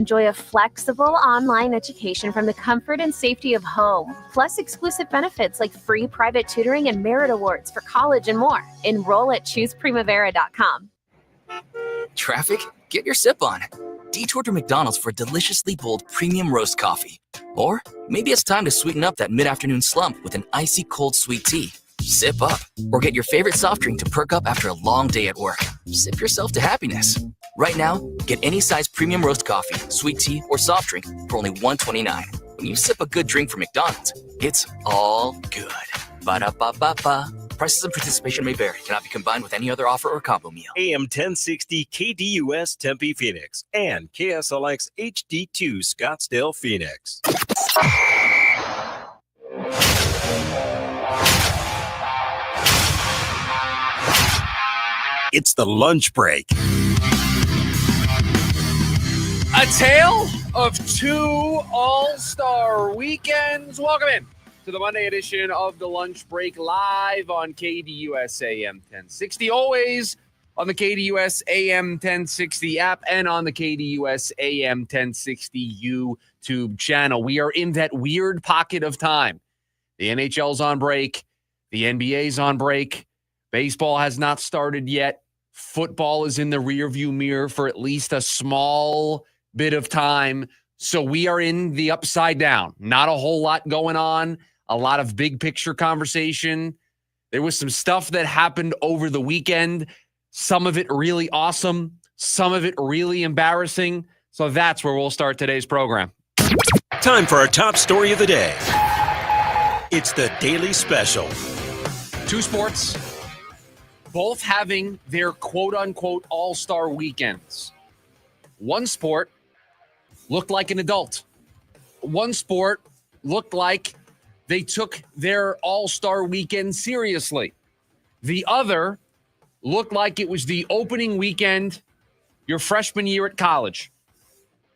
Enjoy a flexible online education from the comfort and safety of home, plus exclusive benefits like free private tutoring and merit awards for college and more. Enroll at chooseprimavera.com. Traffic? Get your sip on. Detour to McDonald's for a deliciously bold premium roast coffee. Or maybe it's time to sweeten up that mid-afternoon slump with an icy cold sweet tea. Sip up. Or get your favorite soft drink to perk up after a long day at work. Sip yourself to happiness. Right now, get any size premium roast coffee, sweet tea, or soft drink for only $1.29. When you sip a good drink from McDonald's, it's all good. Ba-da-ba-ba-ba. Prices and participation may vary. Cannot be combined with any other offer or combo meal. AM 1060 KDUS Tempe, Phoenix, and KSLX HD2 Scottsdale, Phoenix. It's the lunch break. A tale of two all-star weekends. Welcome in to the Monday edition of the Lunch Break, live on KDUS AM 1060. Always on the KDUS AM 1060 app and on the KDUS AM 1060 YouTube channel. We are in that weird pocket of time. The NHL's on break. The NBA's on break. Baseball has not started yet. Football is in the rearview mirror for at least a small bit of time. So we are in the upside down. Not a whole lot going on. A lot of big picture conversation. There was some stuff that happened over the weekend. Some of it really awesome. Some of it really embarrassing. So that's where we'll start today's program. Time for our top story of the day. It's the Daily Special. Two sports, both having their quote-unquote all-star weekends. One sport looked like an adult. One sport looked like they took their all-star weekend seriously. The other looked like it was the opening weekend your freshman year at college,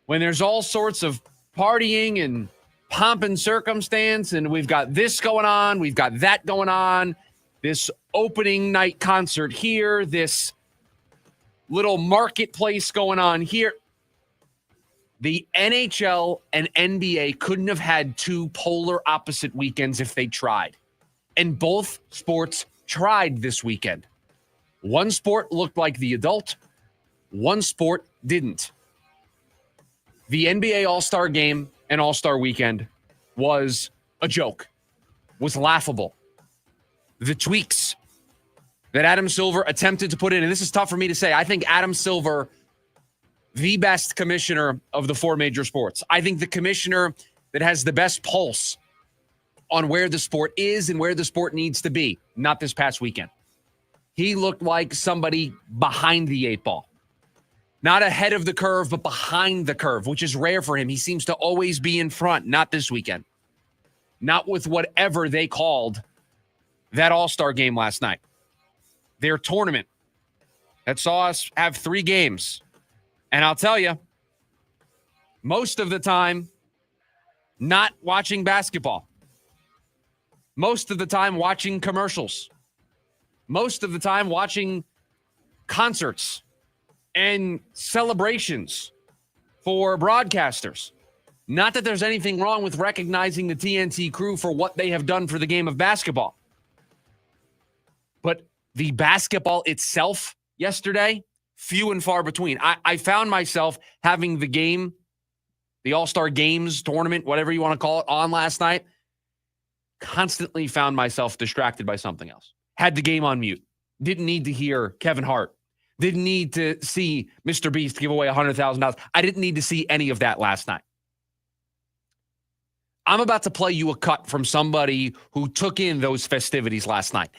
when there's all sorts of partying and pomp and circumstance, and we've got this going on, we've got that going on, this opening night concert here, this little marketplace going on here. The NHL and NBA couldn't have had two polar opposite weekends if they tried. And both sports tried this weekend. One sport looked like the adult. One sport didn't. The NBA All-Star Game and All-Star Weekend was a joke, was laughable. The tweaks that Adam Silver attempted to put in, and this is tough for me to say, I think Adam Silver, the best commissioner of the four major sports. I think the commissioner that has the best pulse on where the sport is and where the sport needs to be. Not this past weekend. He looked like somebody behind the eight ball. Not ahead of the curve, but behind the curve, which is rare for him. He seems to always be in front, not this weekend. Not with whatever they called that All-Star game last night. Their tournament that saw us have 3 games. And I'll tell you, most of the time, not watching basketball. Most of the time, watching commercials. Most of the time, watching concerts and celebrations for broadcasters. Not that there's anything wrong with recognizing the TNT crew for what they have done for the game of basketball. But the basketball itself yesterday, few and far between. I found myself having the game, the All-Star Games tournament, whatever you want to call it, on last night. Constantly found myself distracted by something else. Had the game on mute. Didn't need to hear Kevin Hart. Didn't need to see Mr. Beast give away $100,000. I didn't need to see any of that last night. I'm about to play you a cut from somebody who took in those festivities last night.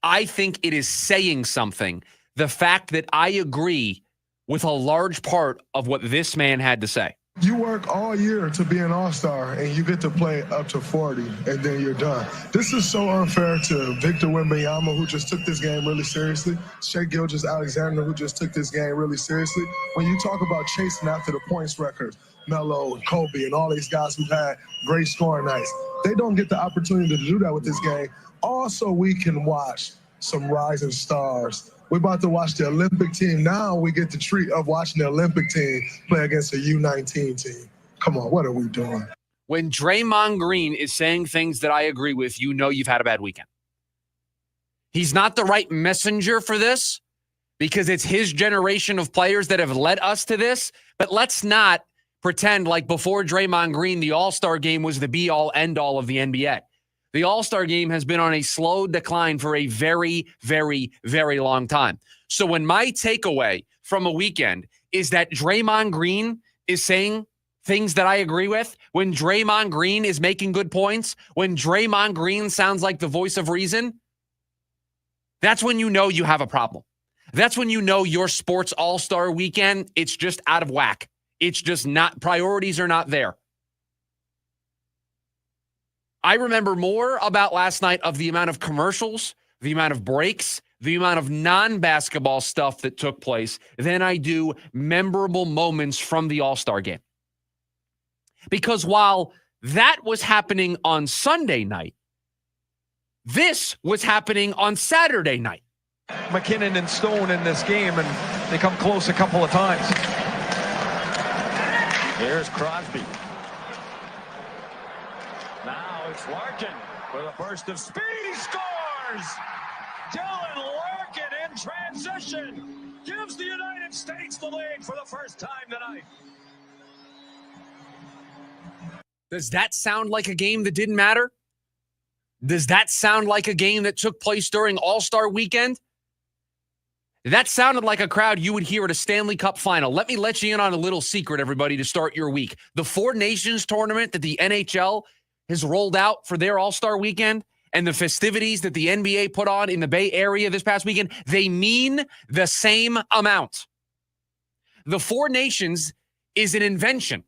I think it is saying something, the fact that I agree with a large part of what this man had to say. You work all year to be an all-star, and you get to play up to 40, and then you're done. This is so unfair to Victor Wembanyama, who just took this game really seriously, Shai Gilgeous-Alexander, who just took this game really seriously. When you talk about chasing after the points records, Melo and Kobe and all these guys who've had great scoring nights, they don't get the opportunity to do that with this game. Also, we can watch some rising stars We're about to watch the Olympic team. Now we get the treat of watching the Olympic team play against a U19 team. Come on, what are we doing? When Draymond Green is saying things that I agree with, you know you've had a bad weekend. He's not the right messenger for this because it's his generation of players that have led us to this. But let's not pretend like before Draymond Green, the All-Star game was the be-all, end-all of the NBA. The All-Star game has been on a slow decline for a very, very, very long time. So when my takeaway from a weekend is that Draymond Green is saying things that I agree with, when Draymond Green is making good points, when Draymond Green sounds like the voice of reason, that's when you know you have a problem. That's when you know your sports all-star weekend, it's just out of whack. It's just not, priorities are not there. I remember more about last night of the amount of commercials, the amount of breaks, the amount of non-basketball stuff that took place than I do memorable moments from the All-Star game. Because while that was happening on Sunday night, this was happening on Saturday night. McKinnon and Stone in this game, and they come close a couple of times. Here's Crosby. Now it's Larkin with a burst of speed. He scores! Dylan Larkin in transition gives the United States the lead for the first time tonight. Does that sound like a game that didn't matter? Does that sound like a game that took place during All-Star weekend? That sounded like a crowd you would hear at a Stanley Cup final. Let me let you in on a little secret, everybody, to start your week. The Four Nations tournament that the NHL has rolled out for their All-Star weekend and the festivities that the NBA put on in the Bay Area this past weekend, they mean the same amount. The Four Nations is an invention.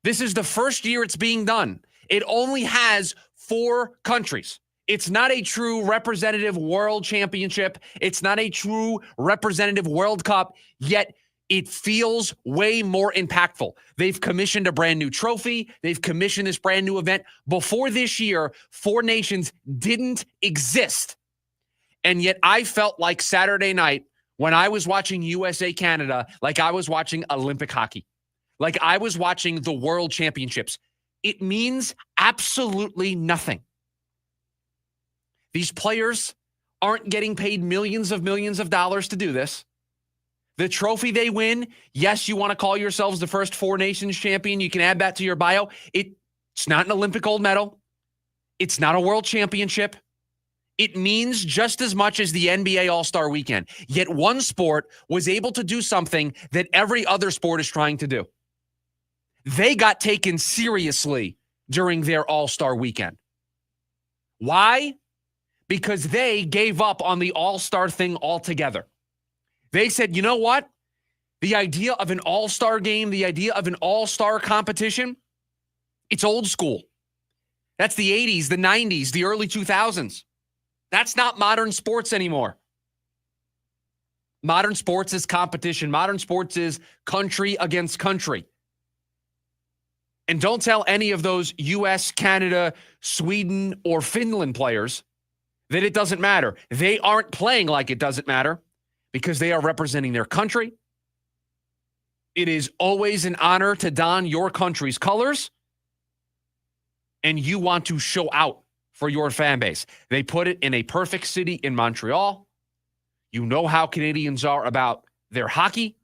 This is the first year it's being done. It only has 4 countries. It's not a true representative world championship. It's not a true representative World Cup, yet it feels way more impactful. They've commissioned a brand new trophy. They've commissioned this brand new event. Before this year, 4 nations didn't exist. And yet I felt like Saturday night when I was watching USA Canada, like I was watching Olympic hockey, like I was watching the World Championships. It means absolutely nothing. These players aren't getting paid millions of dollars to do this. The trophy they win, yes, you want to call yourselves the first 4 nations champion. You can add that to your bio. It's not an Olympic gold medal. It's not a world championship. It means just as much as the NBA All-Star weekend. Yet one sport was able to do something that every other sport is trying to do. They got taken seriously during their All-Star weekend. Why? Because they gave up on the All-Star thing altogether. They said, you know what? The idea of an All-Star game, the idea of an All-Star competition, it's old school. That's the 80s, the 90s, the early 2000s. That's not modern sports anymore. Modern sports is competition. Modern sports is country against country. And don't tell any of those US, Canada, Sweden, or Finland players that it doesn't matter. They aren't playing like it doesn't matter because they are representing their country. It is always an honor to don your country's colors, and you want to show out for your fan base. They put it in a perfect city in Montreal. You know how Canadians are about their hockey.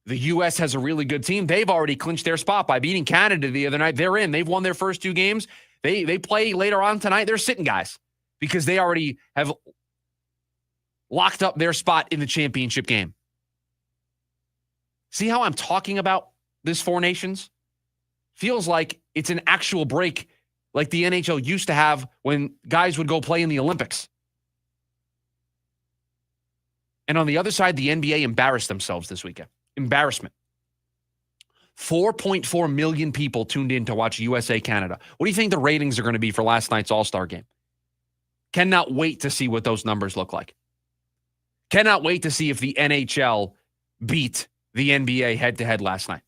The U.S. has a really good team. They've already clinched their spot by beating Canada the other night. They're in. They've won their first 2 games. They play later on tonight. They're sitting guys because they already have locked up their spot in the championship game. See how I'm talking about this 4 nations? Feels like it's an actual break like the NHL used to have when guys would go play in the Olympics. And on the other side, the NBA embarrassed themselves this weekend. Embarrassment. 4.4 million people tuned in to watch USA Canada. What do you think the ratings are going to be for last night's All-Star game? Cannot wait to see what those numbers look like. Cannot wait to see if the NHL beat the NBA head-to-head last night.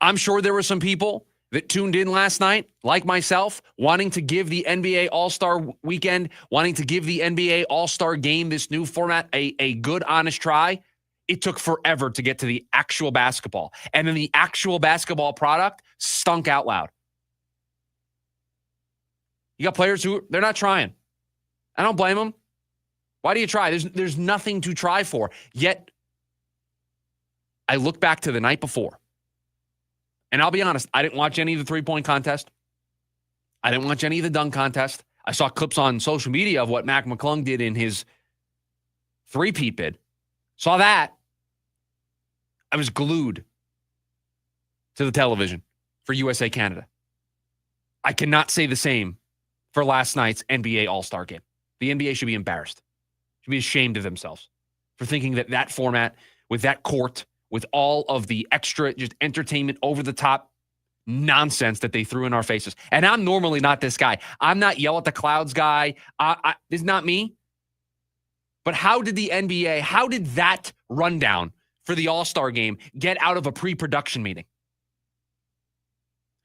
I'm sure there were some people that tuned in last night, like myself, wanting to give the NBA All-Star Weekend, wanting to give the NBA All-Star Game, this new format, a good, honest try, it took forever to get to the actual basketball. And then the actual basketball product stunk out loud. You got players who, they're not trying. I don't blame them. Why do you try? There's nothing to try for. Yet, I look back to the night before, and I'll be honest, I didn't watch any of the three-point contest. I didn't watch any of the dunk contest. I saw clips on social media of what Mac McClung did in his three-peat bid. Saw that. I was glued to the television for USA Canada. I cannot say the same for last night's NBA All-Star Game. The NBA should be embarrassed. Should be ashamed of themselves for thinking that format, with that court, with all of the extra just entertainment, over-the-top nonsense that they threw in our faces. And I'm normally not this guy. I'm not yell at the clouds guy. This is not me. But how did the NBA, how did that rundown for the All-Star Game get out of a pre-production meeting?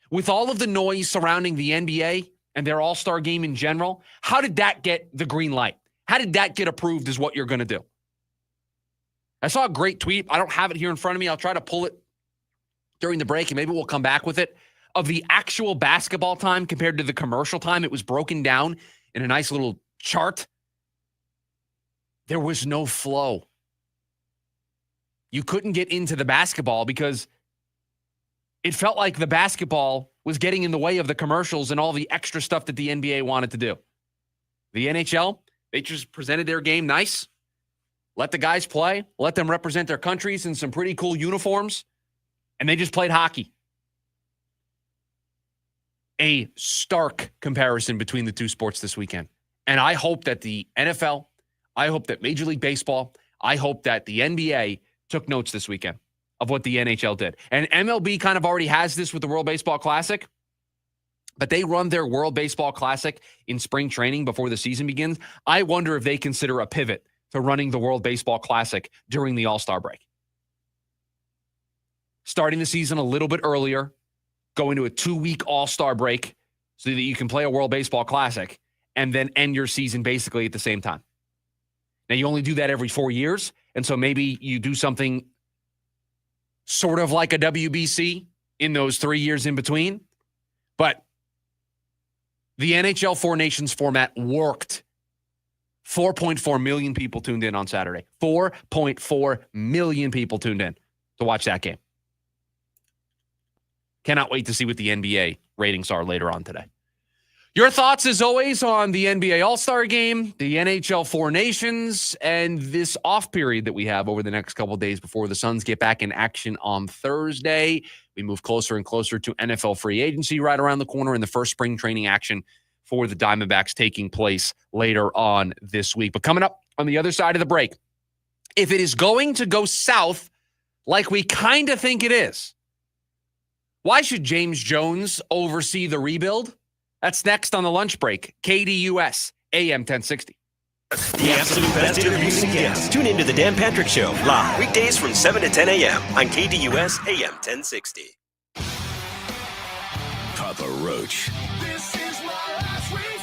With all of the noise surrounding the NBA and their All-Star Game in general, how did that get the green light? How did that get approved as what you're going to do? I saw a great tweet. I don't have it here in front of me. I'll try to pull it during the break, and maybe we'll come back with it. Of the actual basketball time compared to the commercial time, it was broken down in a nice little chart. There was no flow. You couldn't get into the basketball because it felt like the basketball was getting in the way of the commercials and all the extra stuff that the NBA wanted to do. The NHL, they just presented their game nice. Let the guys play. Let them represent their countries in some pretty cool uniforms. And they just played hockey. A stark comparison between the two sports this weekend. And I hope that the NFL, I hope that Major League Baseball, I hope that the NBA took notes this weekend of what the NHL did. And MLB kind of already has this with the World Baseball Classic. But they run their World Baseball Classic in spring training before the season begins. I wonder if they consider a pivot to running the World Baseball Classic during the All-Star break. Starting the season a little bit earlier, going to a 2-week All-Star break so that you can play a World Baseball Classic and then end your season basically at the same time. Now, you only do that every 4 years, and so maybe you do something sort of like a WBC in those 3 years in between. But the NHL Four Nations format worked. 4.4 million people tuned in on Saturday. 4.4 million people tuned in to watch that game. Cannot wait to see what the NBA ratings are later on today. Your thoughts, as always, on the NBA All-Star Game, the NHL Four Nations, and this off period that we have over the next couple of days before the Suns get back in action on Thursday. We move closer and closer to NFL free agency right around the corner, and the first spring training action for the Diamondbacks taking place later on this week. But coming up on the other side of the break, if it is going to go south like we kind of think it is, why should James Jones oversee the rebuild? That's next on the lunch break. KDUS, AM 1060. The absolute best interviews and guests. Tune into The Dan Patrick Show, live weekdays from 7 to 10 a.m. on KDUS, AM 1060. Papa Roach. This is my last resort.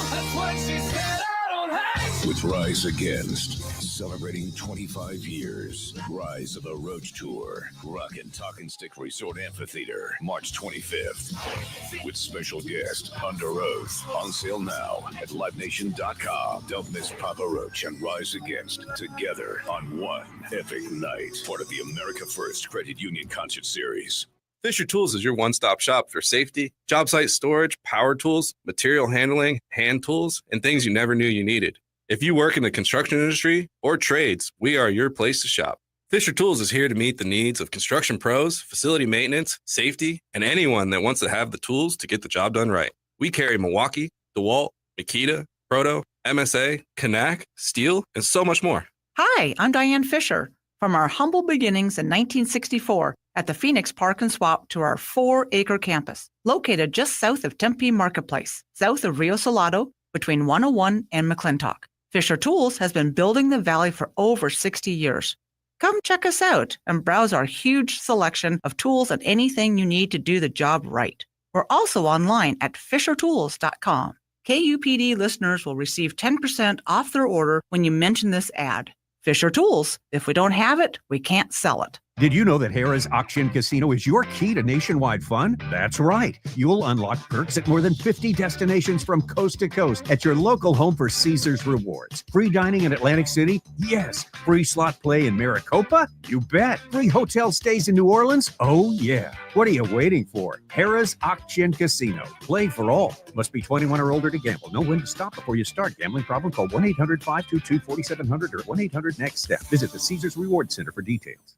That's what she said. I don't hate. With Rise Against. Celebrating 25 years. Rise of the Roach Tour. Rockin' Talkin' Stick Resort Amphitheater. March 25th. With special guest, Under Oath. On sale now at LiveNation.com. Don't miss Papa Roach and Rise Against together on one epic night. Part of the America First Credit Union Concert Series. Fisher Tools is your one-stop shop for safety, job site storage, power tools, material handling, hand tools, and things you never knew you needed. If you work in the construction industry or trades, we are your place to shop. Fisher Tools is here to meet the needs of construction pros, facility maintenance, safety, and anyone that wants to have the tools to get the job done right. We carry Milwaukee, DeWalt, Makita, Proto, MSA, Knack, Steel, and so much more. Hi, I'm Diane Fisher. From our humble beginnings in 1964 at the Phoenix Park and Swap to our 4-acre campus, located just south of Tempe Marketplace, south of Rio Salado, between 101 and McClintock. Fisher Tools has been building the valley for over 60 years. Come check us out and browse our huge selection of tools and anything you need to do the job right. We're also online at fishertools.com. KUPD listeners will receive 10% off their order when you mention this ad. Fisher Tools. If we don't have it, we can't sell it. Did you know that Harrah's Auction Casino is your key to nationwide fun? That's right. You'll unlock perks at more than 50 destinations from coast to coast at your local home for Caesars Rewards. Free dining in Atlantic City? Yes. Free slot play in Maricopa? You bet. Free hotel stays in New Orleans? Oh, yeah. What are you waiting for? Harrah's Auction Casino. Play for all. Must be 21 or older to gamble. Know when to stop before you start. Gambling problem? Call 1-800-522-4700 or 1-800-NEXT-STEP. Visit the Caesars Rewards Center for details.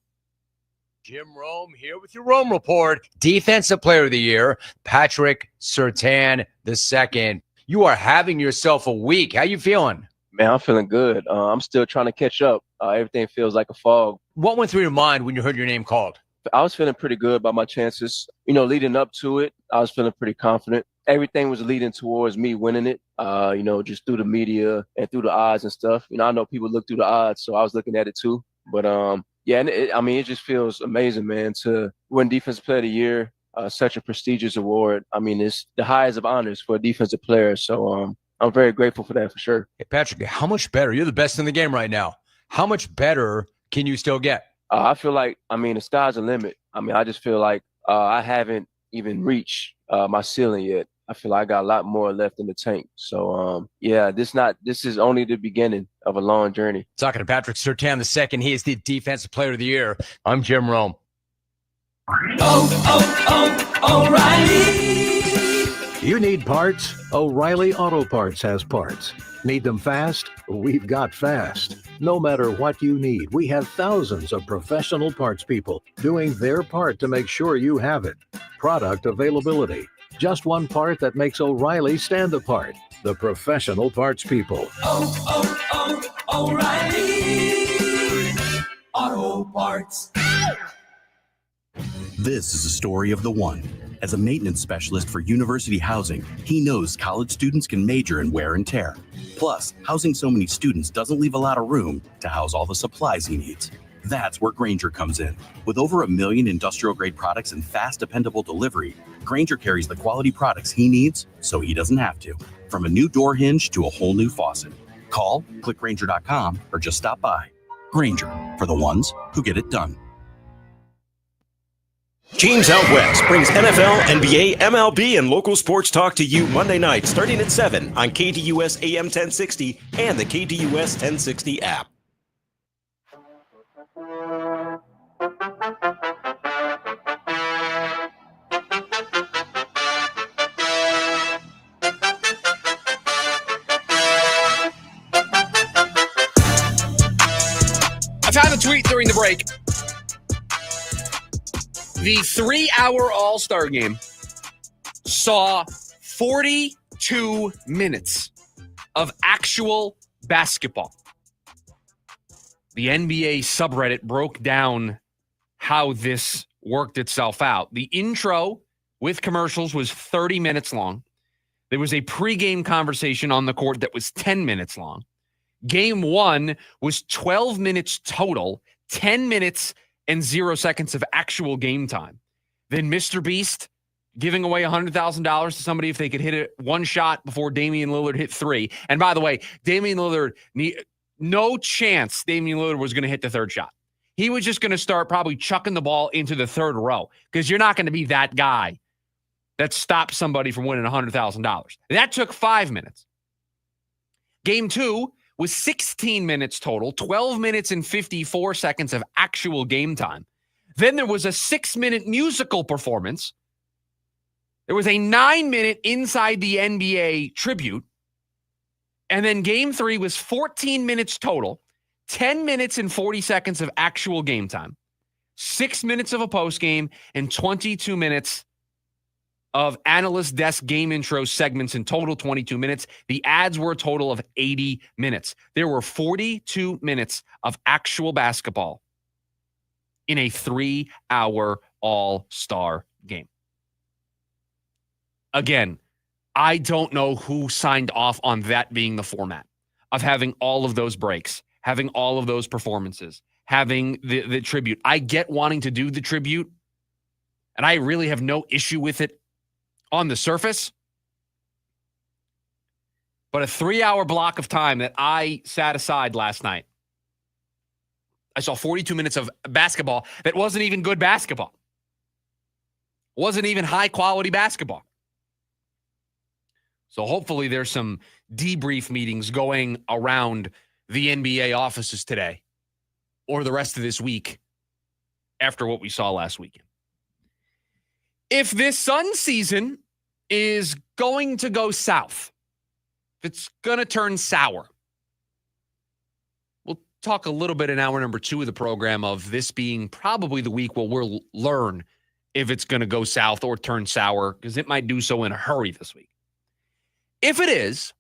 Jim Rome here with your Rome Report. Defensive Player of the Year, Patrick Surtain II. You are having yourself a week. How you feeling? Man, I'm feeling good. I'm still trying to catch up. Everything feels like a fog. What went through your mind when you heard your name called? I was feeling pretty good about my chances. Leading up to it, I was feeling pretty confident. Everything was leading towards me winning it, just through the media and through the odds and stuff. I know people look through the odds, so I was looking at it too. But, yeah, and it just feels amazing, man, to win Defensive Player of the Year, such a prestigious award. It's the highest of honors for a defensive player. So I'm very grateful for that for sure. Hey, Patrick, how much better? You're the best in the game right now. How much better can you still get? I feel like, the sky's the limit. I just feel like I haven't even reached my ceiling yet. I feel like I got a lot more left in the tank. So, this is only the beginning of a long journey. Talking to Patrick Surtain II. He is the Defensive Player of the Year. I'm Jim Rome. O'Reilly. You need parts? O'Reilly Auto Parts has parts. Need them fast? We've got fast. No matter what you need, we have thousands of professional parts people doing their part to make sure you have it. Product availability. Just one part that makes O'Reilly stand apart. The professional parts people. O'Reilly Auto Parts. This is a story of the one. As a maintenance specialist for university housing, he knows college students can major in wear and tear. Plus, housing so many students doesn't leave a lot of room to house all the supplies he needs. That's where Grainger comes in. With over 1 million industrial-grade products and fast, dependable delivery, Grainger carries the quality products he needs so he doesn't have to. From a new door hinge to a whole new faucet. Call, click Grainger.com, or just stop by. Grainger, for the ones who get it done. James Out West brings NFL, NBA, MLB, and local sports talk to you Monday night starting at 7 on KDUS AM 1060 and the KDUS 1060 app. I found a tweet during the break. The 3-hour All-Star game saw 42 minutes of actual basketball. The NBA subreddit broke down how this worked itself out. The intro with commercials was 30 minutes long. There was a pregame conversation on the court that was 10 minutes long. Game 1 was 12 minutes total, 10 minutes and 0 seconds of actual game time. Then Mr. Beast giving away $100,000 to somebody if they could hit it one shot before Damian Lillard hit 3. And by the way, Damian Lillard, no chance Damian Lillard was going to hit the third shot. He was just going to start probably chucking the ball into the third row because you're not going to be that guy that stops somebody from winning $100,000. That took 5 minutes. Game 2 was 16 minutes total, 12 minutes and 54 seconds of actual game time. Then there was a 6-minute musical performance. There was a 9-minute Inside the NBA tribute. And then game 3 was 14 minutes total, 10 minutes and 40 seconds of actual game time, 6 minutes of a postgame, and 22 minutes of analyst desk game intro segments, in total 22 minutes. The ads were a total of 80 minutes. There were 42 minutes of actual basketball in a 3-hour All-Star game. Again, I don't know who signed off on that being the format of having all of those breaks, having all of those performances, having the tribute. I get wanting to do the tribute, and I really have no issue with it on the surface. But a 3-hour block of time that I sat aside last night, I saw 42 minutes of basketball that wasn't even good basketball. Wasn't even high-quality basketball. So hopefully there's some debrief meetings going around the NBA offices today or the rest of this week after what we saw last weekend. If this Sun season is going to go south, if it's going to turn sour, we'll talk a little bit in hour number 2 of the program of this being probably the week where we'll learn if it's going to go south or turn sour, because it might do so in a hurry this week. If it is,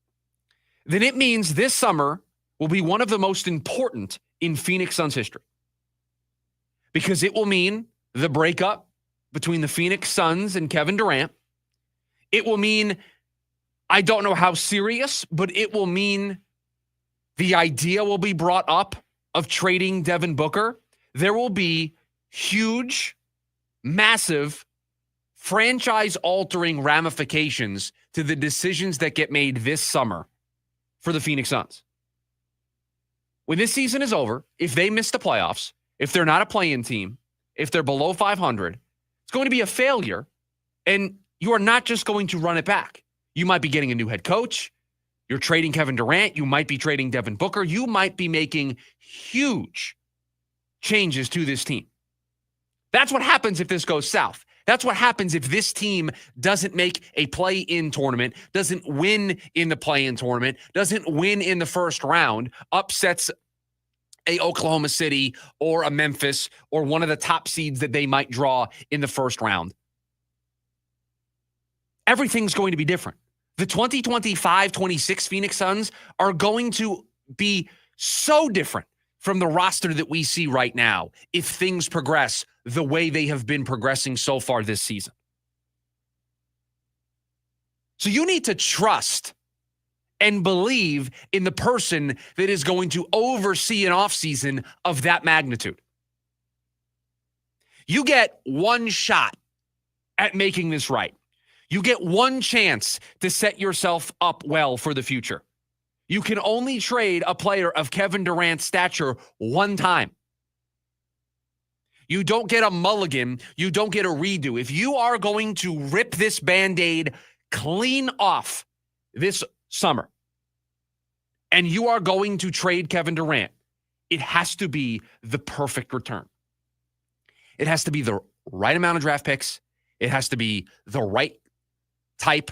then it means this summer will be one of the most important in Phoenix Suns history, because it will mean the breakup between the Phoenix Suns and Kevin Durant. It will mean, I don't know how serious, but it will mean the idea will be brought up of trading Devin Booker. There will be huge, massive, franchise-altering ramifications to the decisions that get made this summer for the Phoenix Suns. When this season is over, if they miss the playoffs, if they're not a play-in team, if they're below 500, it's going to be a failure, and you are not just going to run it back. You might be getting a new head coach. You're trading Kevin Durant. You might be trading Devin Booker. You might be making huge changes to this team. That's what happens if this goes south. That's what happens if this team doesn't make a play-in tournament, doesn't win in the play-in tournament, doesn't win in the first round, upsets a Oklahoma City or a Memphis or one of the top seeds that they might draw in the first round. Everything's going to be different. The 2025-26 Phoenix Suns are going to be so different from the roster that we see right now if things progress the way they have been progressing so far this season. So you need to trust and believe in the person that is going to oversee an offseason of that magnitude. You get one shot at making this right. You get one chance to set yourself up well for the future. You can only trade a player of Kevin Durant's stature one time. You don't get a mulligan. You don't get a redo. If you are going to rip this Band-Aid clean off this summer and you are going to trade Kevin Durant, it has to be the perfect return. It has to be the right amount of draft picks. It has to be the right type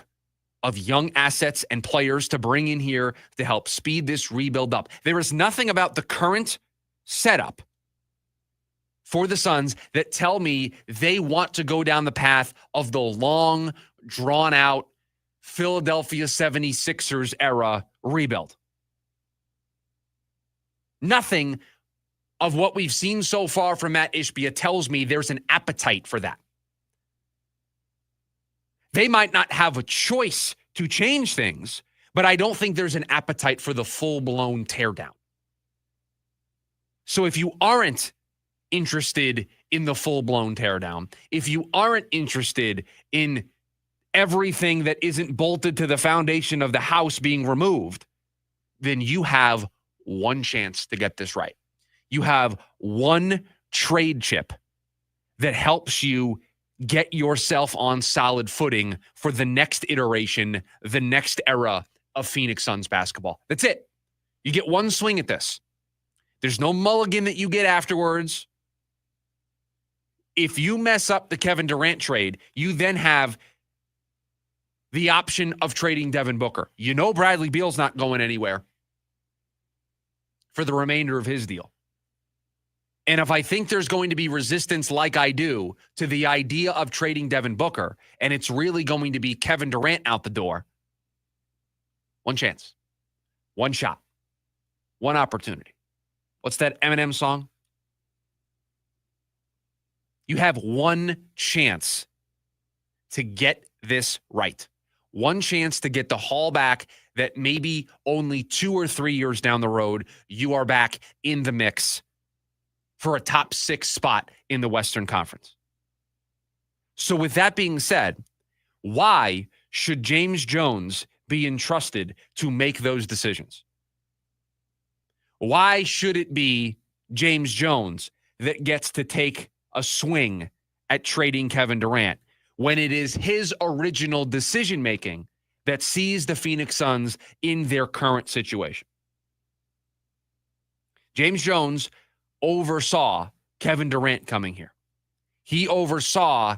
of young assets and players to bring in here to help speed this rebuild up. There is nothing about the current setup for the Suns that tell me they want to go down the path of the long, drawn-out Philadelphia 76ers era rebuild. Nothing of what we've seen so far from Matt Ishbia tells me there's an appetite for that. They might not have a choice to change things, but I don't think there's an appetite for the full-blown teardown. So if you aren't interested in the full-blown teardown, if you aren't interested in everything that isn't bolted to the foundation of the house being removed, then you have one chance to get this right. You have one trade chip that helps you get yourself on solid footing for the next iteration, the next era of Phoenix Suns basketball. That's it. You get one swing at this. There's no mulligan that you get afterwards. If you mess up the Kevin Durant trade, you then have the option of trading Devin Booker. You know Bradley Beal's not going anywhere for the remainder of his deal. And if I think there's going to be resistance like I do to the idea of trading Devin Booker, and it's really going to be Kevin Durant out the door, one chance, one shot, one opportunity. What's that Eminem song? You have one chance to get this right. One chance to get the haul back that maybe only 2 or 3 years down the road, you are back in the mix for a top 6 spot in the Western Conference. So with that being said, why should James Jones be entrusted to make those decisions? Why should it be James Jones that gets to take a swing at trading Kevin Durant when it is his original decision-making that sees the Phoenix Suns in their current situation? James Jones oversaw Kevin Durant coming here. He oversaw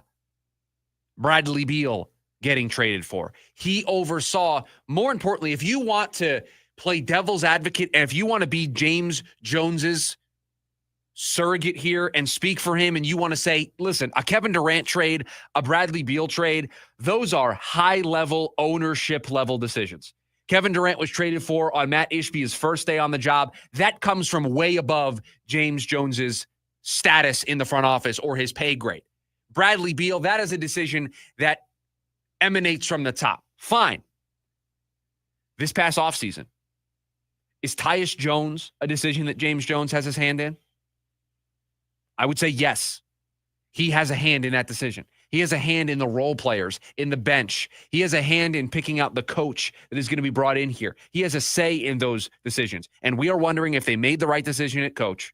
Bradley Beal getting traded for. He oversaw, more importantly, if you want to play devil's advocate and if you want to be James Jones's surrogate here and speak for him and you want to say, listen, a Kevin Durant trade, a Bradley Beal trade, those are high-level, ownership-level decisions. Kevin Durant was traded for on Matt Ishbia's first day on the job. That comes from way above James Jones's status in the front office or his pay grade. Bradley Beal, that is a decision that emanates from the top. Fine. This past offseason, is Tyus Jones a decision that James Jones has his hand in? I would say yes. He has a hand in that decision. He has a hand in the role players, in the bench. He has a hand in picking out the coach that is going to be brought in here. He has a say in those decisions. And we are wondering if they made the right decision at coach.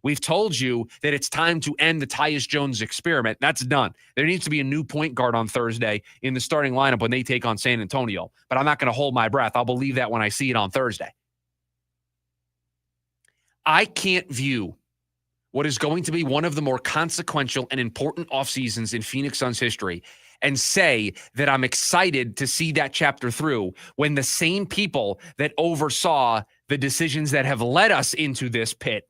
We've told you that it's time to end the Tyus Jones experiment. That's done. There needs to be a new point guard on Thursday in the starting lineup when they take on San Antonio. But I'm not going to hold my breath. I'll believe that when I see it on Thursday. I can't view what is going to be one of the more consequential and important off seasons in Phoenix Suns history and say that I'm excited to see that chapter through when the same people that oversaw the decisions that have led us into this pit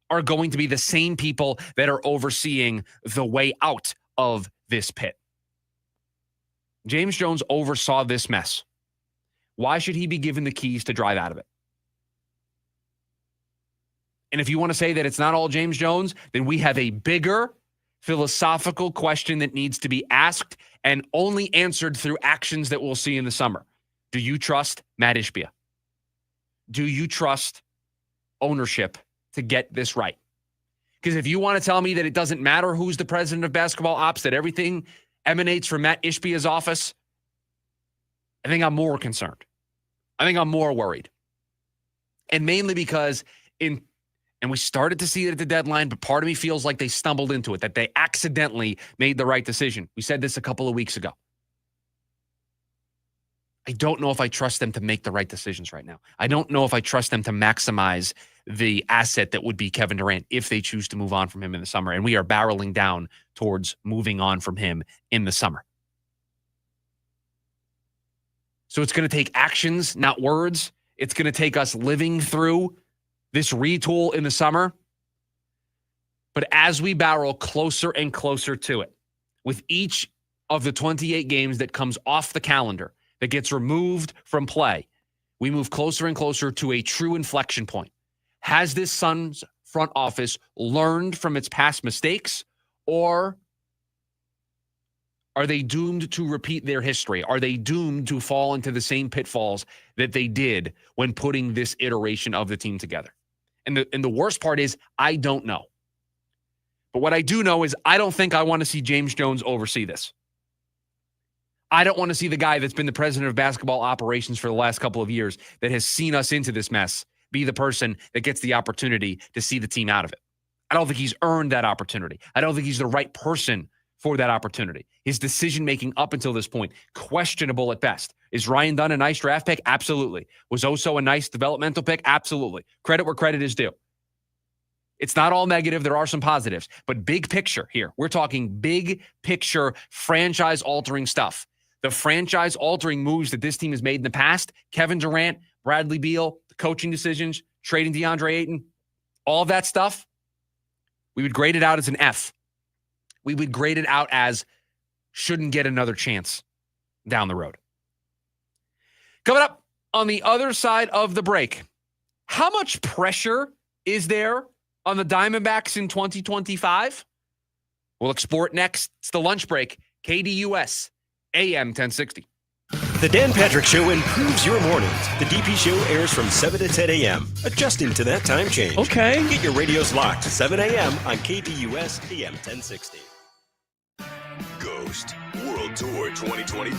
are going to be the same people that are overseeing the way out of this pit. James Jones oversaw this mess. Why should he be given the keys to drive out of it? And if you want to say that it's not all James Jones, then we have a bigger philosophical question that needs to be asked and only answered through actions that we'll see in the summer. Do you trust Matt Ishbia? Do you trust ownership to get this right? Because if you want to tell me that it doesn't matter who's the president of basketball ops, that everything emanates from Matt Ishbia's office, I think I'm more concerned. I think I'm more worried. And mainly because and we started to see it at the deadline, but part of me feels like they stumbled into it, that they accidentally made the right decision. We said this a couple of weeks ago. I don't know if I trust them to make the right decisions right now. I don't know if I trust them to maximize the asset that would be Kevin Durant if they choose to move on from him in the summer. And we are barreling down towards moving on from him in the summer. So it's going to take actions, not words. It's going to take us living through this retool in the summer. But as we barrel closer and closer to it, with each of the 28 games that comes off the calendar, that gets removed from play, we move closer and closer to a true inflection point. Has this Suns front office learned from its past mistakes, or are they doomed to repeat their history? Are they doomed to fall into the same pitfalls that they did when putting this iteration of the team together? And the worst part is, I don't know. But what I do know is I don't think I want to see James Jones oversee this. I don't want to see the guy that's been the president of basketball operations for the last couple of years that has seen us into this mess be the person that gets the opportunity to see the team out of it. I don't think he's earned that opportunity. I don't think he's the right person for that opportunity. His decision-making up until this point, questionable at best. Is Ryan Dunn a nice draft pick? Absolutely. Was Oso a nice developmental pick? Absolutely. Credit where credit is due. It's not all negative. There are some positives. But big picture here, we're talking big picture, franchise-altering stuff. The franchise-altering moves that this team has made in the past, Kevin Durant, Bradley Beal, the coaching decisions, trading DeAndre Ayton, all of that stuff, we would grade it out as an F. We would grade it out as shouldn't get another chance down the road. Coming up on the other side of the break, how much pressure is there on the Diamondbacks in 2025? We'll explore it next. It's the lunch break. KDUS AM 1060. The Dan Patrick Show improves your mornings. The DP Show airs from 7 to 10 a.m., adjusting to that time change. Okay. Get your radios locked 7 a.m. on KDUS AM 1060. Ghost World Tour 2025.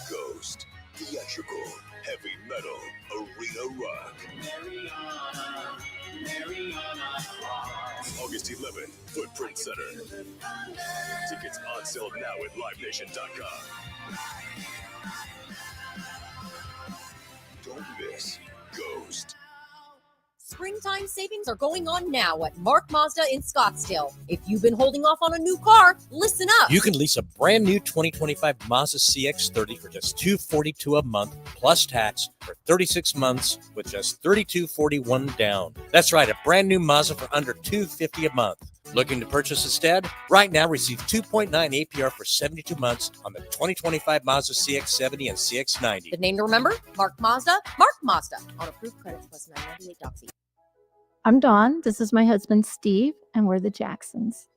Ghost, theatrical, heavy metal, arena rock. August 11th, Footprint Center. Tickets on sale now at livenation.com. Don't miss Ghost. Springtime savings are going on now at Mark Mazda in Scottsdale. If you've been holding off on a new car, listen up. You can lease a brand new 2025 Mazda CX-30 for just $242 a month plus tax for 36 months with just $3241 down. That's right, a brand new Mazda for under $250 a month. Looking to purchase instead? Right now, receive 2.9 APR for 72 months on the 2025 Mazda CX-70 and CX-90. The name to remember? Mark Mazda. Mark Mazda. On approved credits plus 998.c. I'm Dawn. This is my husband, Steve, and we're the Jacksons.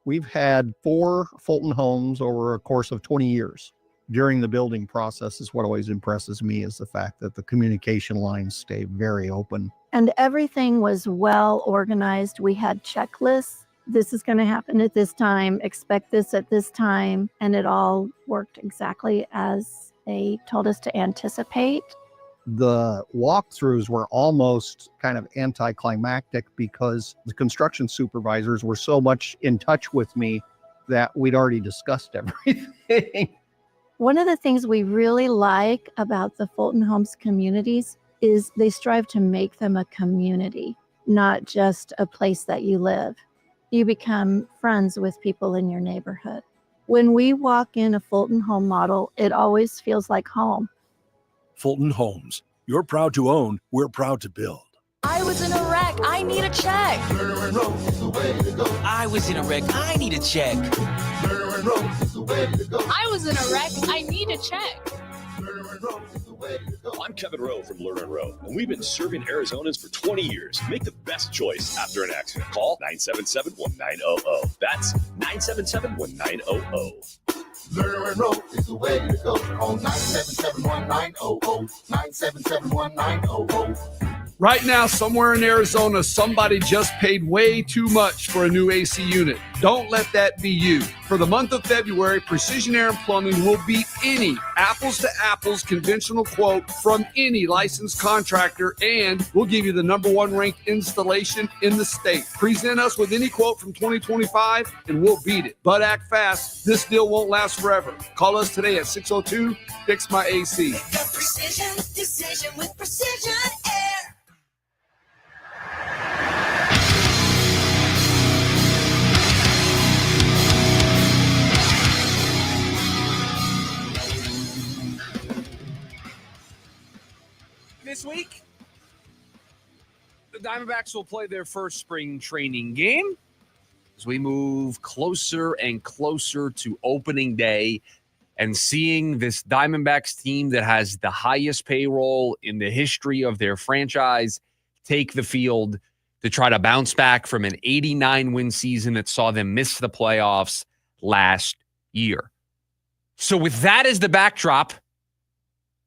We've had 4 Fulton homes over a course of 20 years. During the building process is what always impresses me is the fact that the communication lines stay very open. And everything was well organized. We had checklists. This is going to happen at this time. Expect this at this time. And it all worked exactly as they told us to anticipate. The walkthroughs were almost kind of anticlimactic because the construction supervisors were so much in touch with me that we'd already discussed everything. One of the things we really like about the Fulton Homes communities is they strive to make them a community, not just a place that you live. You become friends with people in your neighborhood. When we walk in a Fulton home model, it always feels like home. Fulton Homes. You're proud to own, we're proud to build. I was in a wreck. I need a check. I was in a wreck. I need a check. I was in a wreck. I need a check. I'm Kevin Rowe from Lerner Rowe, and we've been serving Arizonans for 20 years. Make the best choice after an accident. Call 977-1900. That's 977-1900. Lerner Rowe is the way to go. Call 977-1900. 977-1900. Right now, somewhere in Arizona, somebody just paid way too much for a new AC unit. Don't let that be you. For the month of February, Precision Air and Plumbing will beat any apples-to-apples conventional quote from any licensed contractor, and we'll give you the #1 ranked installation in the state. Present us with any quote from 2025, and we'll beat it. But act fast. This deal won't last forever. Call us today at 602-FIX-MY-AC. The precision decision with Precision Air. This week, the Diamondbacks will play their first spring training game as we move closer and closer to opening day and seeing this Diamondbacks team that has the highest payroll in the history of their franchise take the field to try to bounce back from an 89-win season that saw them miss the playoffs last year. So with that as the backdrop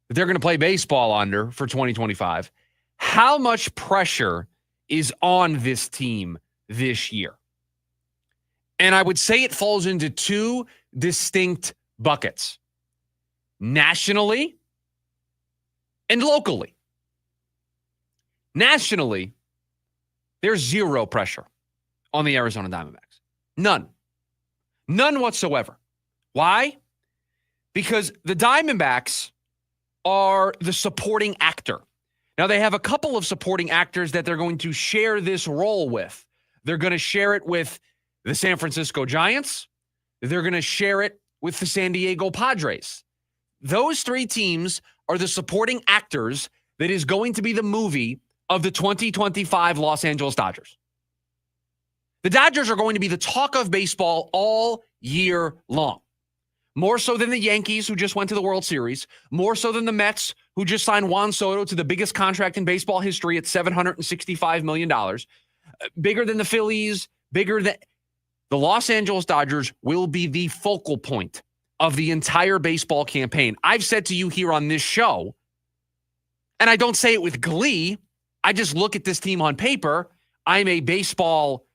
that they're going to play baseball under for 2025, how much pressure is on this team this year? And I would say it falls into 2 distinct buckets: nationally and locally. Nationally, there's 0 pressure on the Arizona Diamondbacks. None. None whatsoever. Why? Because the Diamondbacks are the supporting actor. Now, they have a couple of supporting actors that they're going to share this role with. They're going to share it with the San Francisco Giants. They're going to share it with the San Diego Padres. Those 3 teams are the supporting actors that is going to be the movie of the 2025 Los Angeles Dodgers. The Dodgers are going to be the talk of baseball all year long. More so than the Yankees, who just went to the World Series. More so than the Mets, who just signed Juan Soto to the biggest contract in baseball history at $765 million. Bigger than the Phillies, bigger than... The Los Angeles Dodgers will be the focal point of the entire baseball campaign. I've said to you here on this show, and I don't say it with glee, I just look at this team on paper. I'm a baseball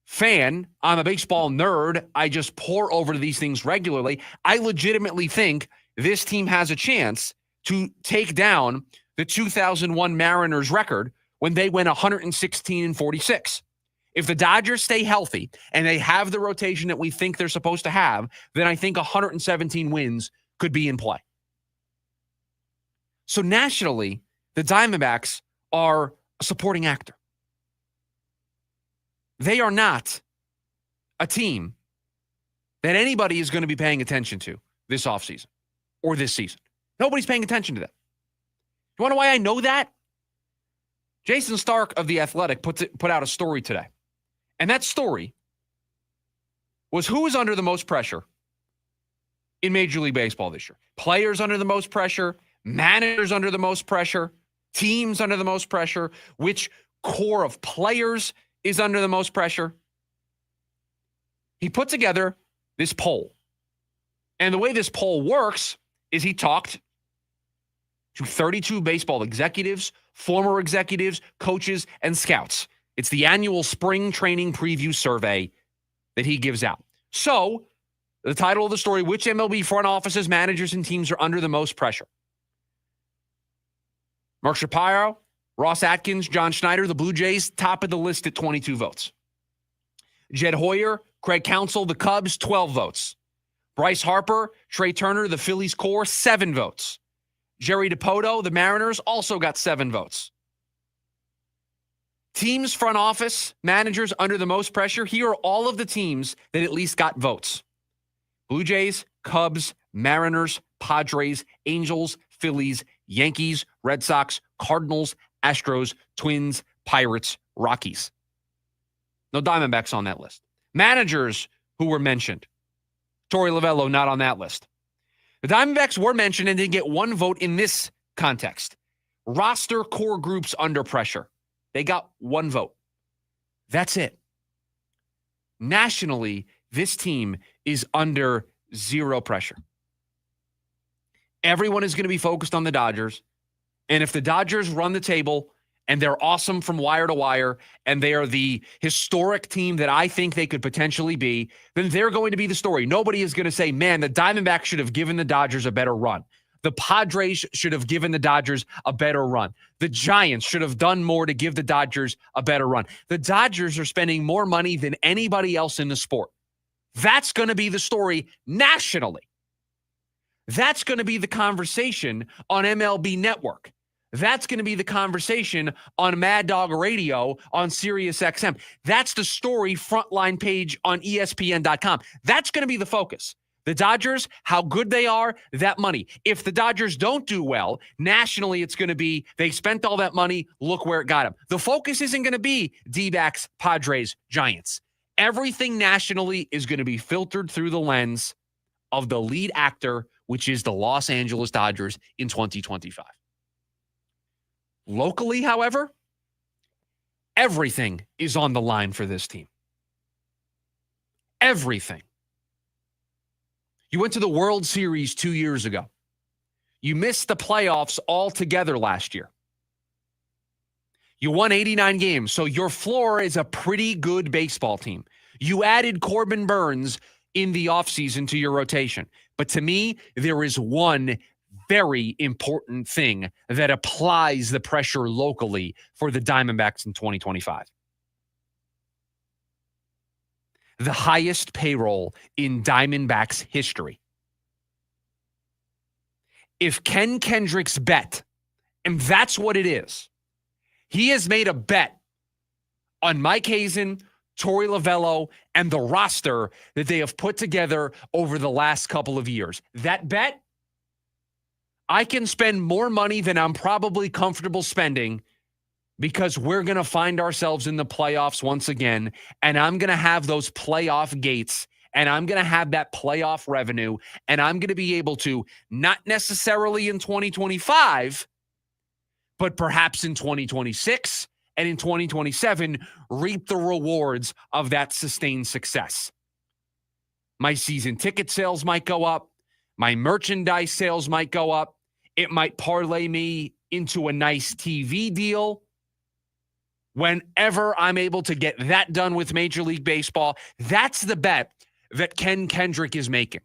fan. I'm a baseball nerd. I just pore over these things regularly. I legitimately think this team has a chance to take down the 2001 Mariners record when they went 116-46. If the Dodgers stay healthy and they have the rotation that we think they're supposed to have, then I think 117 wins could be in play. So nationally, the Diamondbacks are a supporting actor. They are not a team that anybody is going to be paying attention to this offseason or this season. Nobody's paying attention to that. You want to know why I know that? Jason Stark of The Athletic put out a story today. And that story was who is under the most pressure in Major League Baseball this year. Players under the most pressure, managers under the most pressure, teams under the most pressure, which core of players is under the most pressure. He put together this poll. And the way this poll works is he talked to 32 baseball executives, former executives, coaches, and scouts. It's the annual spring training preview survey that he gives out. So, the title of the story, which MLB front offices, managers, and teams are under the most pressure? Mark Shapiro, Ross Atkins, John Schneider, the Blue Jays, top of the list at 22 votes. Jed Hoyer, Craig Counsell, the Cubs, 12 votes. Bryce Harper, Trey Turner, the Phillies core, 7 votes. Jerry Dipoto, the Mariners, also got 7 votes. Teams, front office, managers under the most pressure. Here are all of the teams that at least got votes. Blue Jays, Cubs, Mariners, Padres, Angels, Phillies, Yankees, Red Sox, Cardinals, Astros, Twins, Pirates, Rockies. No Diamondbacks on that list. Managers who were mentioned. Torey Lovello not on that list. The Diamondbacks were mentioned and didn't get 1 vote in this context. Roster core groups under pressure. They got 1 vote. That's it. Nationally, this team is under 0 pressure. Everyone is going to be focused on the Dodgers. And if the Dodgers run the table and they're awesome from wire to wire and they are the historic team that I think they could potentially be, then they're going to be the story. Nobody is going to say, man, the Diamondbacks should have given the Dodgers a better run. The Padres should have given the Dodgers a better run. The Giants should have done more to give the Dodgers a better run. The Dodgers are spending more money than anybody else in the sport. That's going to be the story nationally. That's going to be the conversation on MLB Network. That's going to be the conversation on Mad Dog Radio on Sirius XM. That's the story frontline page on ESPN.com. That's going to be the focus. The Dodgers, how good they are, that money. If the Dodgers don't do well, nationally it's going to be they spent all that money, look where it got them. The focus isn't going to be D-backs, Padres, Giants. Everything nationally is going to be filtered through the lens of the lead actor, which is the Los Angeles Dodgers in 2025. Locally, however, everything is on the line for this team. Everything. You went to the World Series 2 years ago. You missed the playoffs altogether last year. You won 89 games, so your floor is a pretty good baseball team. You added Corbin Burns in the offseason to your rotation. But to me, there is one very important thing that applies the pressure locally for the Diamondbacks in 2025. The highest payroll in Diamondbacks history. If Ken Kendrick's bet, and that's what it is, he has made a bet on Mike Hazen, Torey Lovello, and the roster that they have put together over the last couple of years. That bet, I can spend more money than I'm probably comfortable spending because we're going to find ourselves in the playoffs once again, and I'm going to have those playoff gates, and I'm going to have that playoff revenue, and I'm going to be able to, not necessarily in 2025, but perhaps in 2026 and in 2027, reap the rewards of that sustained success. My season ticket sales might go up. My merchandise sales might go up. It might parlay me into a nice TV deal. Whenever I'm able to get that done with Major League Baseball, that's the bet that Ken Kendrick is making.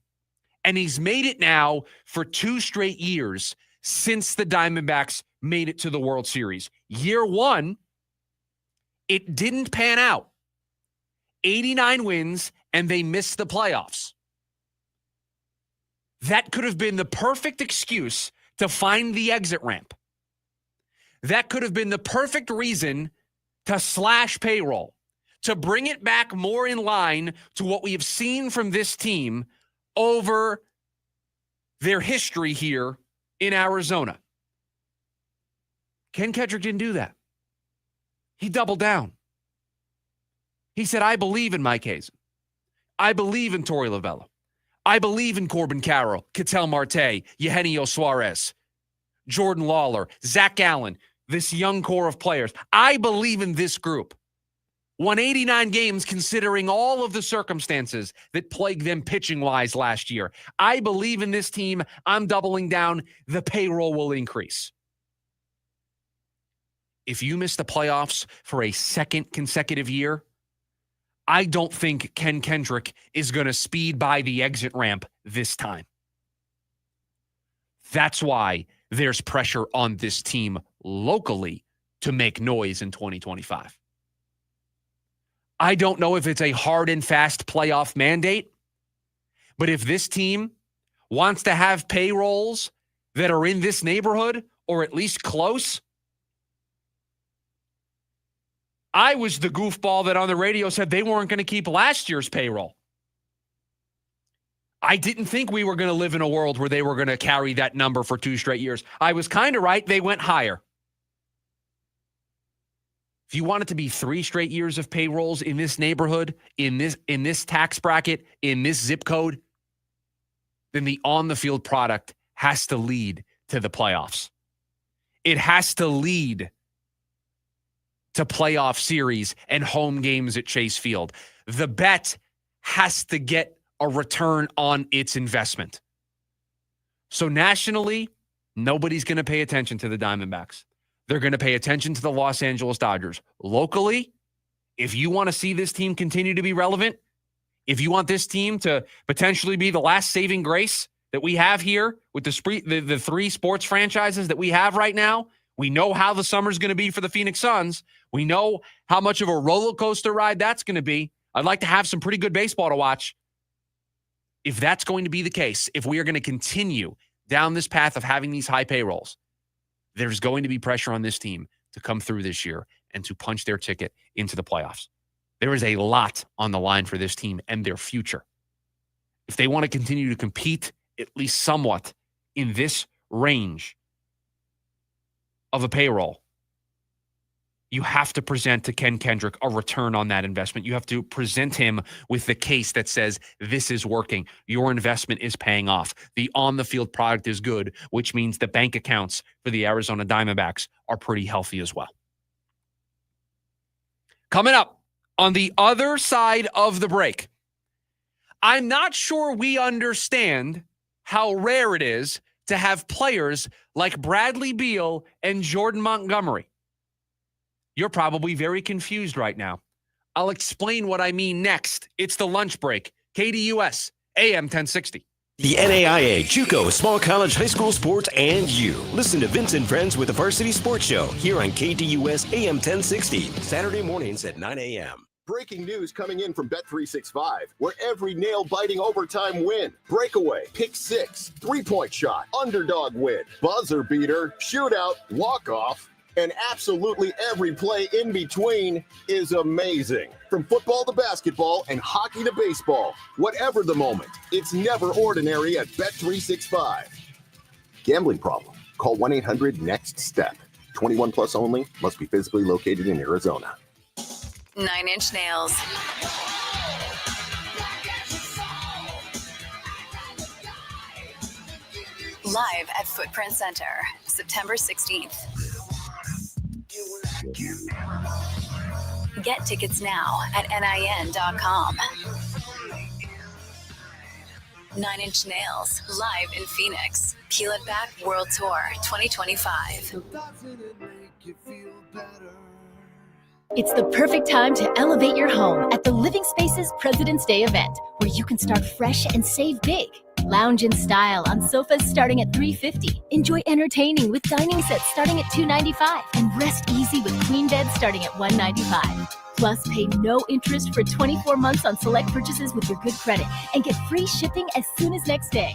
And he's made it now for 2 straight years since the Diamondbacks made it to the World Series. Year 1, it didn't pan out. 89 wins, and they missed the playoffs. That could have been the perfect excuse to find the exit ramp. That could have been the perfect reason to slash payroll, to bring it back more in line to what we have seen from this team over their history here in Arizona. Ken Kendrick didn't do that. He doubled down. He said, I believe in Mike Hazen. I believe in Torey Lovullo. I believe in Corbin Carroll, Ketel Marte, Eugenio Suarez, Jordan Lawler, Zach Allen, this young core of players. I believe in this group. Won 89 games considering all of the circumstances that plagued them pitching-wise last year. I believe in this team. I'm doubling down. The payroll will increase. If you miss the playoffs for a second consecutive year, I don't think Ken Kendrick is going to speed by the exit ramp this time. That's why there's pressure on this team locally to make noise in 2025. I don't know if it's a hard and fast playoff mandate, but if this team wants to have payrolls that are in this neighborhood or at least close, I was the goofball that on the radio said they weren't going to keep last year's payroll. I didn't think we were going to live in a world where they were going to carry that number for 2 straight years. I was kind of right. They went higher. If you want it to be 3 straight years of payrolls in this neighborhood, in this tax bracket, in this zip code, then the on-the-field product has to lead to the playoffs. It has to lead to playoff series and home games at Chase Field. The bet has to get a return on its investment. So nationally, nobody's going to pay attention to the Diamondbacks. They're going to pay attention to the Los Angeles Dodgers. Locally, if you want to see this team continue to be relevant, if you want this team to potentially be the last saving grace that we have here with the 3 sports franchises that we have right now, we know how the summer's going to be for the Phoenix Suns. We know how much of a roller coaster ride that's going to be. I'd like to have some pretty good baseball to watch. If that's going to be the case, if we are going to continue down this path of having these high payrolls, there's going to be pressure on this team to come through this year and to punch their ticket into the playoffs. There is a lot on the line for this team and their future. If they want to continue to compete, at least somewhat, in this range of a payroll, you have to present to Ken Kendrick a return on that investment. You have to present him with the case that says this is working. Your investment is paying off. The on-the-field product is good, which means the bank accounts for the Arizona Diamondbacks are pretty healthy as well. Coming up on the other side of the break, I'm not sure we understand how rare it is to have players like Bradley Beal and Jordan Montgomery. You're probably very confused right now. I'll explain what I mean next. It's the lunch break. KDUS, AM 1060. The NAIA, JUCO, small college, high school sports, and you. Listen to Vince and Friends with the Varsity Sports Show here on KDUS AM 1060, Saturday mornings at 9 a.m. Breaking news coming in from Bet365, where every nail-biting overtime win, breakaway, pick six, three-point shot, underdog win, buzzer beater, shootout, walk-off, and absolutely every play in between is amazing. From football to basketball and hockey to baseball, whatever the moment, it's never ordinary at Bet365. Gambling problem? Call 1-800-NEXT-STEP. 21 plus only. Must be physically located in Arizona. 9 Inch Nails. Live at Footprint Center, September 16th. Get tickets now at NIN.com. Nine Inch Nails, live in Phoenix. Peel It Back World Tour 2025. It's the perfect time to elevate your home at the Living Spaces President's Day event, where you can start fresh and save big. Lounge in style on sofas starting at $350. Enjoy entertaining with dining sets starting at $295, and rest easy with queen beds starting at $195. Plus, pay no interest for 24 months on select purchases with your good credit and get free shipping as soon as next day.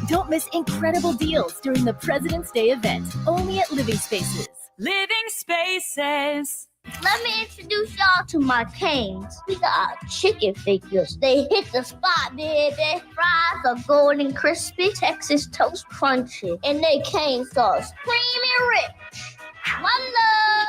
Don't miss incredible deals during the President's Day event, only at Living Spaces. Living Spaces. Let me introduce y'all to my canes. We got chicken fingers. They hit the spot, did they? Fries are golden crispy, Texas toast crunchy, and they cane sauce creamy rich. One love.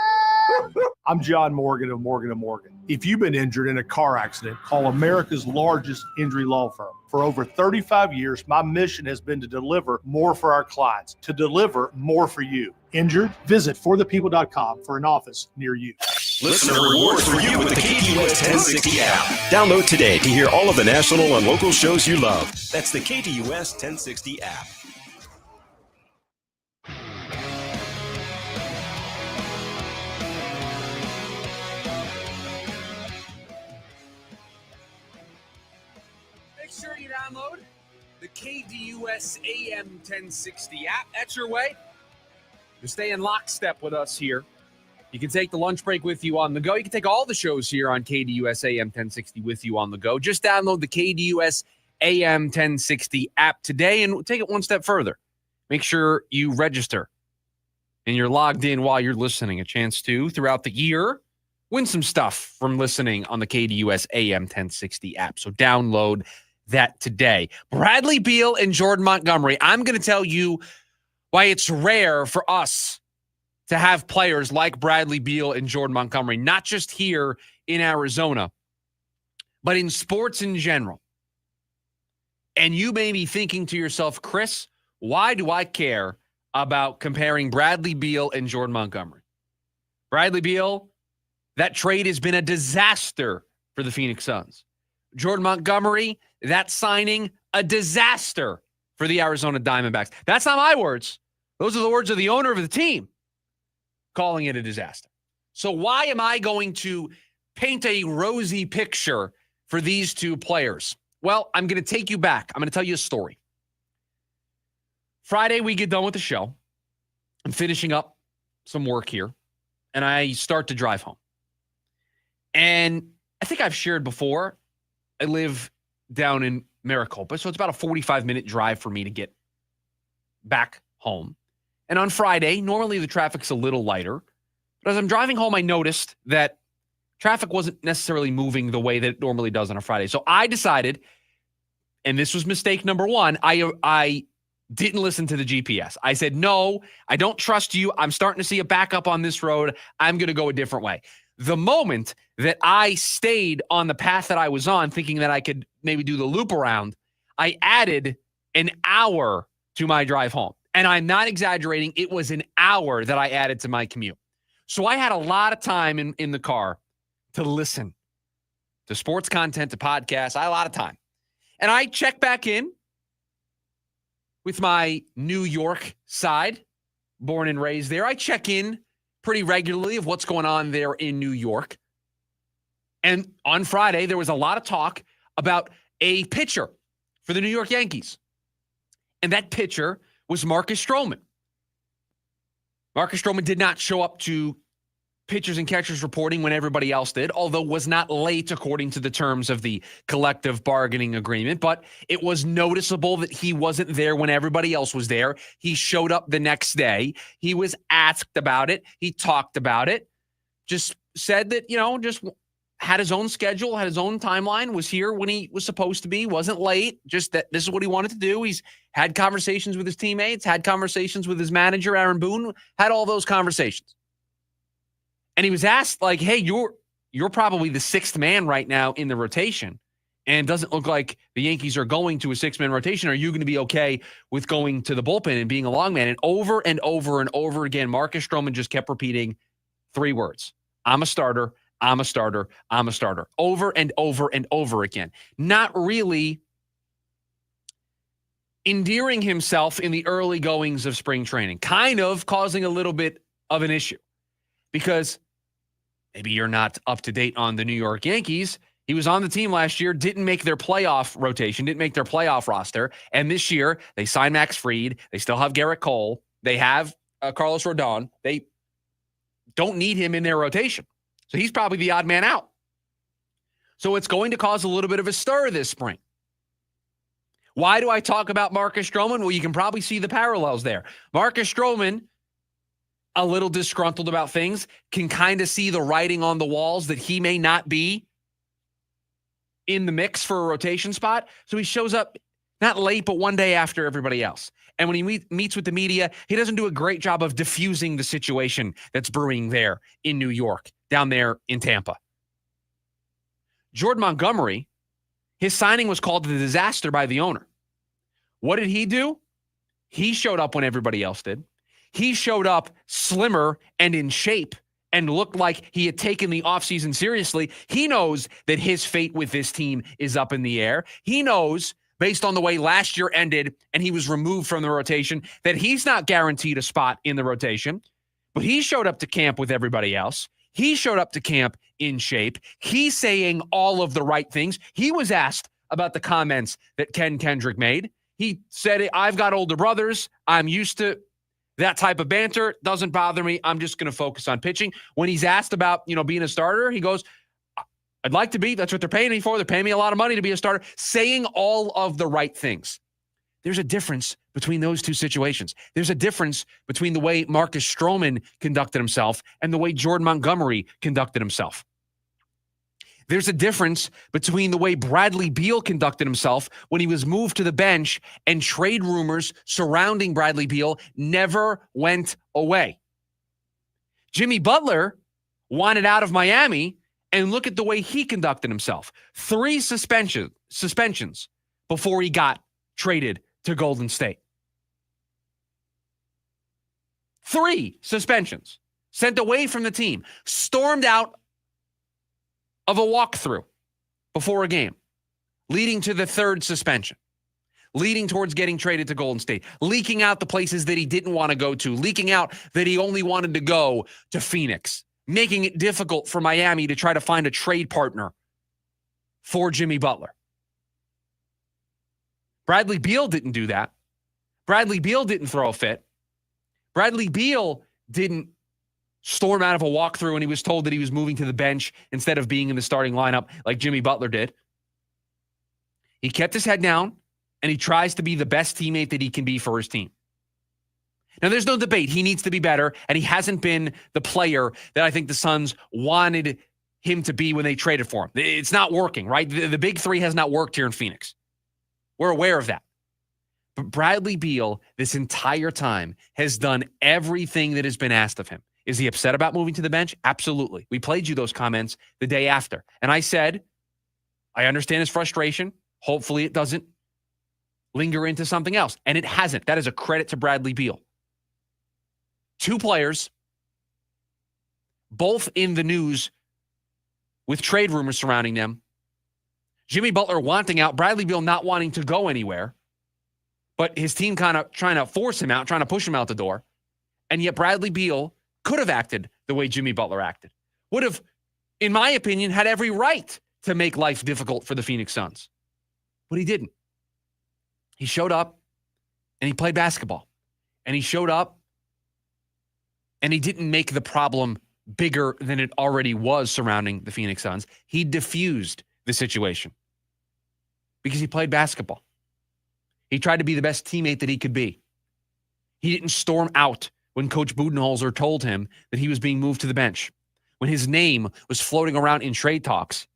I'm John Morgan of Morgan & Morgan. If you've been injured in a car accident, call America's largest injury law firm. For over 35 years, my mission has been to deliver more for our clients, to deliver more for you. Injured? Visit forthepeople.com for an office near you. Listener rewards for you with the KTUS 1060 app. Download today to hear all of the national and local shows you love. That's the KTUS 1060 app. Make sure you download the KDUS AM 1060 app. That's your way to stay in lockstep with us here. You can take the lunch break with you on the go. You can take all the shows here on KDUS AM 1060 with you on the go. Just download the KDUS AM 1060 app today and take it one step further. Make sure you register and you're logged in while you're listening. A chance to, throughout the year, win some stuff from listening on the KDUS AM 1060 app. So download that today. Bradley Beal and Jordan Montgomery. I'm going to tell you why it's rare for us to have players like Bradley Beal and Jordan Montgomery, not just here in Arizona, but in sports in general. And you may be thinking to yourself, Chris, why do I care about comparing Bradley Beal and Jordan Montgomery? Bradley Beal, that trade has been a disaster for the Phoenix Suns. Jordan Montgomery, that signing, a disaster for the Arizona Diamondbacks. That's not my words. Those are the words of the owner of the team, calling it a disaster. So why am I going to paint a rosy picture for these two players? Well, I'm going to take you back. I'm going to tell you a story. Friday, we get done with the show. I'm finishing up some work here, and I start to drive home. And I think I've shared before, I live down in Maricopa, so it's about a 45-minute drive for me to get back home. And on Friday, normally the traffic's a little lighter. But as I'm driving home, I noticed that traffic wasn't necessarily moving the way that it normally does on a Friday. So I decided, and this was mistake number one, I didn't listen to the GPS. I said, no, I don't trust you. I'm starting to see a backup on this road. I'm going to go a different way. The moment that I stayed on the path that I was on, thinking that I could maybe do the loop around, I added an hour to my drive home. And I'm not exaggerating. It was an hour that I added to my commute. So I had a lot of time in the car to listen to sports content, to podcasts. I had a lot of time. And I check back in with my New York side, born and raised there. I check in pretty regularly of what's going on there in New York. And on Friday, there was a lot of talk about a pitcher for the New York Yankees. And that pitcher was Marcus Stroman. Marcus Stroman did not show up to pitchers and catchers reporting when everybody else did, although was not late according to the terms of the collective bargaining agreement. But it was noticeable that he wasn't there when everybody else was there. He showed up the next day. He was asked about it. He talked about it. Just said that, just had his own schedule, had his own timeline, was here when he was supposed to be, wasn't late, just that this is what he wanted to do. He's had conversations with his teammates, had conversations with his manager, Aaron Boone, had all those conversations. And he was asked, like, hey, you're probably the sixth man right now in the rotation, and it doesn't look like the Yankees are going to a six-man rotation. Are you going to be okay with going to the bullpen and being a long man? And over and over and over again, Marcus Stroman just kept repeating three words: I'm a starter, I'm a starter, I'm a starter, over and over and over again. Not really endearing himself in the early goings of spring training, kind of causing a little bit of an issue because maybe you're not up to date on the New York Yankees. He was on the team last year, didn't make their playoff rotation, didn't make their playoff roster. And this year, they signed Max Fried. They still have Garrett Cole. They have Carlos Rodon. They don't need him in their rotation. So he's probably the odd man out. So it's going to cause a little bit of a stir this spring. Why do I talk about Marcus Stroman? Well, you can probably see the parallels there. Marcus Stroman, a little disgruntled about things, can kind of see the writing on the walls that he may not be in the mix for a rotation spot. So he shows up not late, but one day after everybody else. And when he meets with the media, he doesn't do a great job of diffusing the situation that's brewing there in New York, down there in Tampa. Jordan Montgomery, his signing was called a disaster by the owner. What did he do? He showed up when everybody else did. He showed up slimmer and in shape and looked like he had taken the offseason seriously. He knows that his fate with this team is up in the air. He knows, based on the way last year ended and he was removed from the rotation, that he's not guaranteed a spot in the rotation. But he showed up to camp with everybody else. He showed up to camp in shape. He's saying all of the right things. He was asked about the comments that Ken Kendrick made. He said, I've got older brothers. I'm used to that type of banter. Doesn't bother me. I'm just going to focus on pitching. When he's asked about, being a starter, he goes, I'd like to be. That's what they're paying me for. They're paying me a lot of money to be a starter. Saying all of the right things. There's a difference between those two situations. There's a difference between the way Marcus Stroman conducted himself and the way Jordan Montgomery conducted himself. There's a difference between the way Bradley Beal conducted himself when he was moved to the bench and trade rumors surrounding Bradley Beal never went away. Jimmy Butler wanted out of Miami, and look at the way he conducted himself. 3 suspensions before he got traded to Golden State. 3 suspensions. Sent away from the team. Stormed out of a walkthrough before a game, leading to the 3rd suspension, leading towards getting traded to Golden State, leaking out the places that he didn't want to go to, leaking out that he only wanted to go to Phoenix, making it difficult for Miami to try to find a trade partner for Jimmy Butler. Bradley Beal didn't do that. Bradley Beal didn't throw a fit. Bradley Beal didn't storm out of a walkthrough when he was told that he was moving to the bench instead of being in the starting lineup like Jimmy Butler did. He kept his head down, and he tries to be the best teammate that he can be for his team. Now, there's no debate. He needs to be better, and he hasn't been the player that I think the Suns wanted him to be when they traded for him. It's not working, right? The big 3 has not worked here in Phoenix. We're aware of that. But Bradley Beal, this entire time, has done everything that has been asked of him. Is he upset about moving to the bench? Absolutely. We played you those comments the day after. And I said, I understand his frustration. Hopefully it doesn't linger into something else. And it hasn't. That is a credit to Bradley Beal. 2 players, both in the news with trade rumors surrounding them. Jimmy Butler wanting out, Bradley Beal not wanting to go anywhere, but his team kind of trying to force him out, trying to push him out the door. And yet Bradley Beal could have acted the way Jimmy Butler acted. Would have, in my opinion, had every right to make life difficult for the Phoenix Suns. But he didn't. He showed up and he played basketball. And he showed up and he didn't make the problem bigger than it already was surrounding the Phoenix Suns. He diffused the situation because he played basketball. He tried to be the best teammate that he could be. He didn't storm out when Coach Budenholzer told him that he was being moved to the bench, when his name was floating around in trade talks.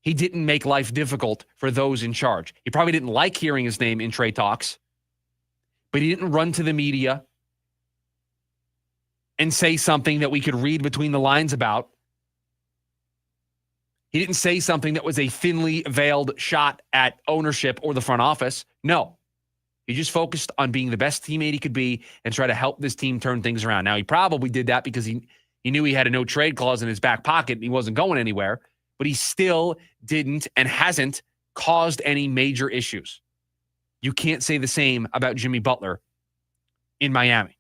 He didn't make life difficult for those in charge. He probably didn't like hearing his name in trade talks, but he didn't run to the media and say something that we could read between the lines about. He didn't say something that was a thinly veiled shot at ownership or the front office. No. He just focused on being the best teammate he could be and try to help this team turn things around. Now, he probably did that because he knew he had a no trade clause in his back pocket and he wasn't going anywhere, but he still didn't and hasn't caused any major issues. You can't say the same about Jimmy Butler in Miami.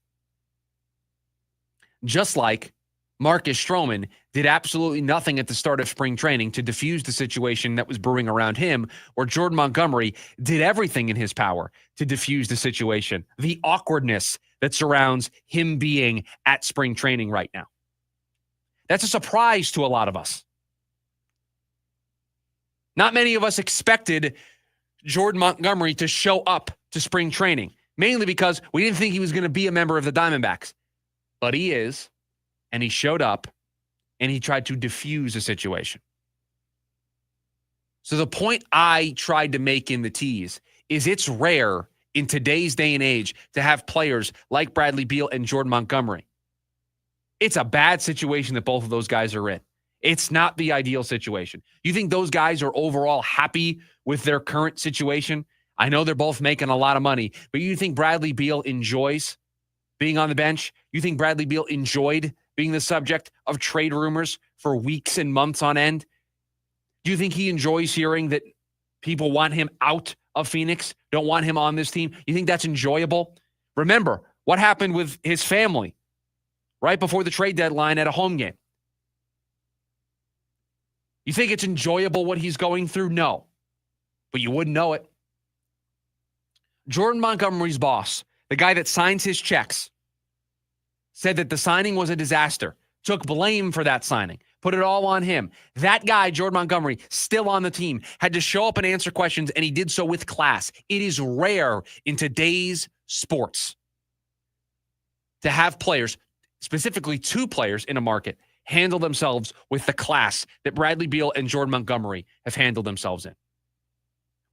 Just like Marcus Stroman did absolutely nothing at the start of spring training to diffuse the situation that was brewing around him, or Jordan Montgomery did everything in his power to diffuse the situation, the awkwardness that surrounds him being at spring training right now. That's a surprise to a lot of us. Not many of us expected Jordan Montgomery to show up to spring training, mainly because we didn't think he was going to be a member of the Diamondbacks. But he is, and he showed up, and he tried to diffuse a situation. So the point I tried to make in the tease is it's rare in today's day and age to have players like Bradley Beal and Jordan Montgomery. It's a bad situation that both of those guys are in. It's not the ideal situation. You think those guys are overall happy with their current situation? I know they're both making a lot of money, but you think Bradley Beal enjoys being on the bench? You think Bradley Beal enjoyed being the subject of trade rumors for weeks and months on end? Do you think he enjoys hearing that people want him out of Phoenix, don't want him on this team? You think that's enjoyable? Remember what happened with his family right before the trade deadline at a home game. You think it's enjoyable what he's going through? No. But you wouldn't know it. Jordan Montgomery's boss, the guy that signs his checks, said that the signing was a disaster, took blame for that signing, put it all on him. That guy, Jordan Montgomery, still on the team, had to show up and answer questions, and he did so with class. It is rare in today's sports to have players, specifically two players in a market, handle themselves with the class that Bradley Beal and Jordan Montgomery have handled themselves in.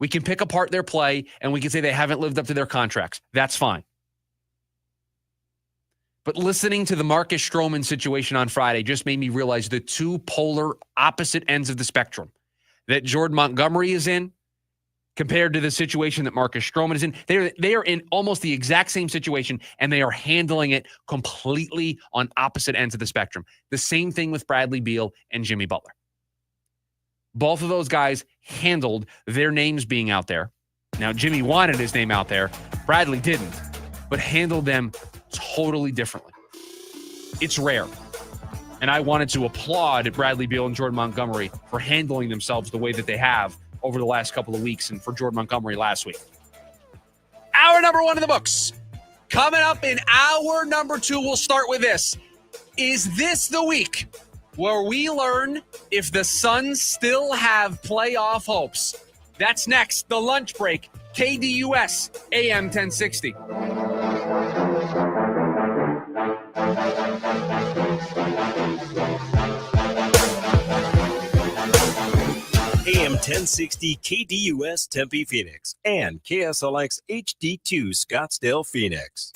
We can pick apart their play, and we can say they haven't lived up to their contracts. That's fine. But listening to the Marcus Stroman situation on Friday just made me realize the two polar opposite ends of the spectrum that Jordan Montgomery is in compared to the situation that Marcus Stroman is in. They are in almost the exact same situation, and they are handling it completely on opposite ends of the spectrum. The same thing with Bradley Beal and Jimmy Butler. Both of those guys handled their names being out there. Now, Jimmy wanted his name out there. Bradley didn't, but handled them totally differently. It's rare. And I wanted to applaud Bradley Beal and Jordan Montgomery for handling themselves the way that they have over the last couple of weeks, and for Jordan Montgomery last week. Hour number one in the books. Coming up in hour number two, we'll start with this. Is this the week where we learn if the Suns still have playoff hopes? That's next. The lunch break. KDUS AM 1060. AM 1060 KDUS Tempe Phoenix and KSLX HD2 Scottsdale Phoenix.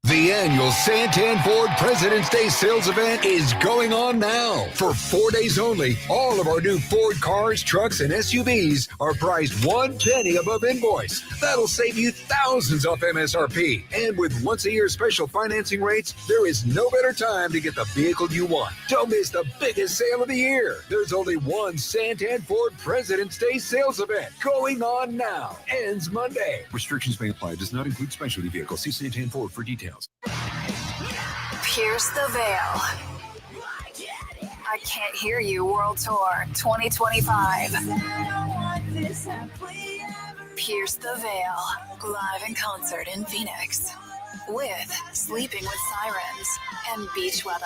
The annual Santan Ford President's Day sales event is going on now. For 4 days only, all of our new Ford cars, trucks, and SUVs are priced 1 penny above invoice. That'll save you thousands off MSRP. And with once-a-year special financing rates, there is no better time to get the vehicle you want. Don't miss the biggest sale of the year. There's only one Santan Ford President's Day sales event going on now. Ends Monday. Restrictions may apply. Does not include specialty vehicles. See Santan Ford for details. Pierce the Veil. I Can't Hear You World Tour 2025. Pierce the Veil. Live in concert in Phoenix. With Sleeping with Sirens and Beach Weather.